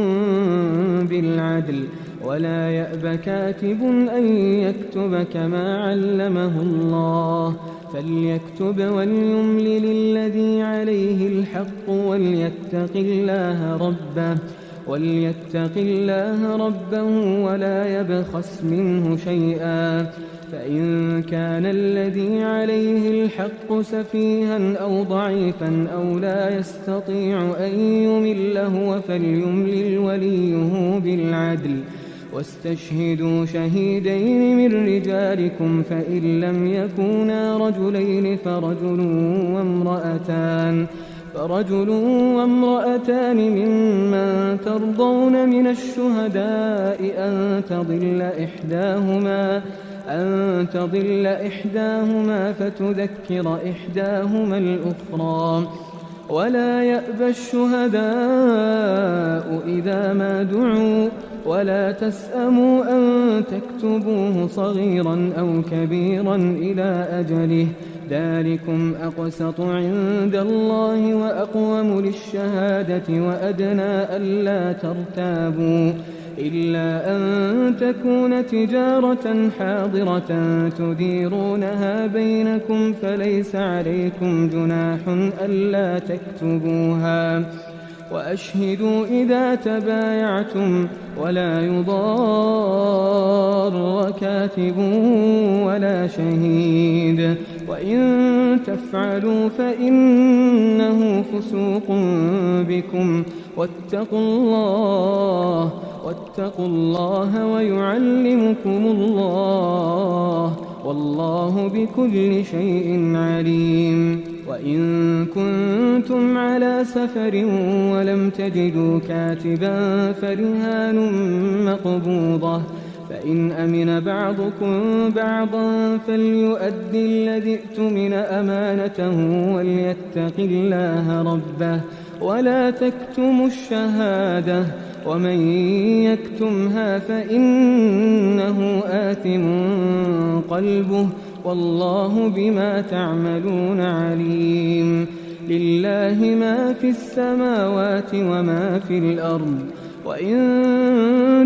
بالعدل ولا يأب كاتب أن يكتب كما علمه الله، فليكتب وليملل الذي عليه الحق وليتق الله ربه ولا يبخس منه شيئا، فإن كان الذي عليه الحق سفيها أو ضعيفا أو لا يستطيع أن يمل هو فليملل وليه بالعدل، واستشهدوا شهيدين من رجالكم فإن لم يكونا رجلين فرجل وامرأتان ممن ترضون من الشهداء أن تضل إحداهما فتذكر إحداهما الأخرى، ولا يأبى الشهداء إذا ما دعوا، ولا تسأموا أن تكتبوه صغيرا أو كبيرا إلى أجله، ذلكم أقسط عند الله وأقوم للشهادة وأدنى ألا ترتابوا، إلا أن تكون تجارة حاضرة تديرونها بينكم فليس عليكم جناح ألا تكتبوها، وأشهدوا إذا تبايعتم ولا يضار كاتب ولا شهيد، وإن تفعلوا فإنه فسوق بكم، واتقوا الله ويعلمكم الله والله بكل شيء عليم. وإن كنتم على سفر ولم تجدوا كاتبا فرهان مقبوضة، فإن أمن بعضكم بعضا فليؤدي الذي اؤتمن أمانته وليتق الله ربه ولا تكتموا الشهادة، ومن يكتمها فإنه آثم قلبه والله بما تعملون عليم. لله ما في السماوات وما في الأرض، وإن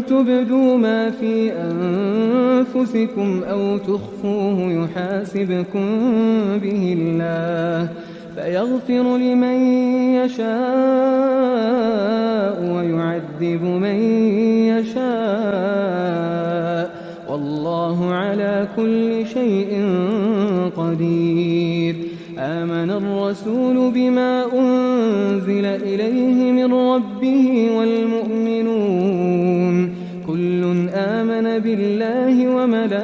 تبدوا ما في أنفسكم أو تخفوه يحاسبكم به الله فيغفر لمن يشاء ويعذب من يشاء والله على كل شيء قدير. آمن الرسول بما أنزل إليه من ربه والمؤمنون كل آمن بالله وملائكته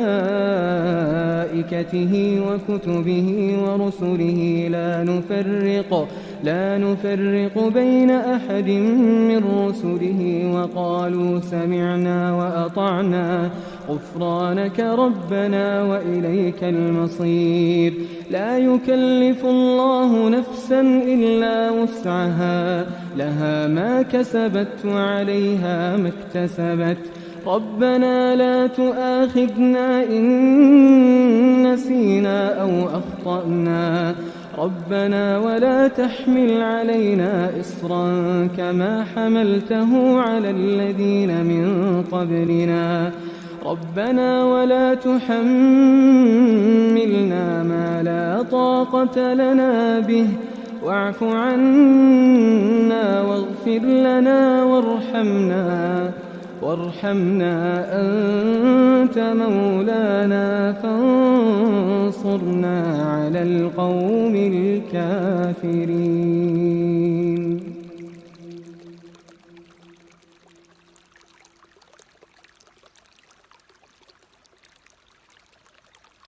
وملائكته وكتبه ورسله لا نفرق بين أحد من رسله وقالوا سمعنا وأطعنا غفرانك ربنا وإليك المصير. لا يكلف الله نفسا إلا وسعها، لها ما كسبت وعليها ما اكتسبت. ربنا لا تؤاخذنا إن نسينا أو أخطأنا، ربنا ولا تحمل علينا إصرا كما حملته على الذين من قبلنا، ربنا ولا تحملنا ما لا طاقة لنا به، واعف عنا واغفر لنا وارحمنا أنت مولانا فانصرنا على القوم الكافرين.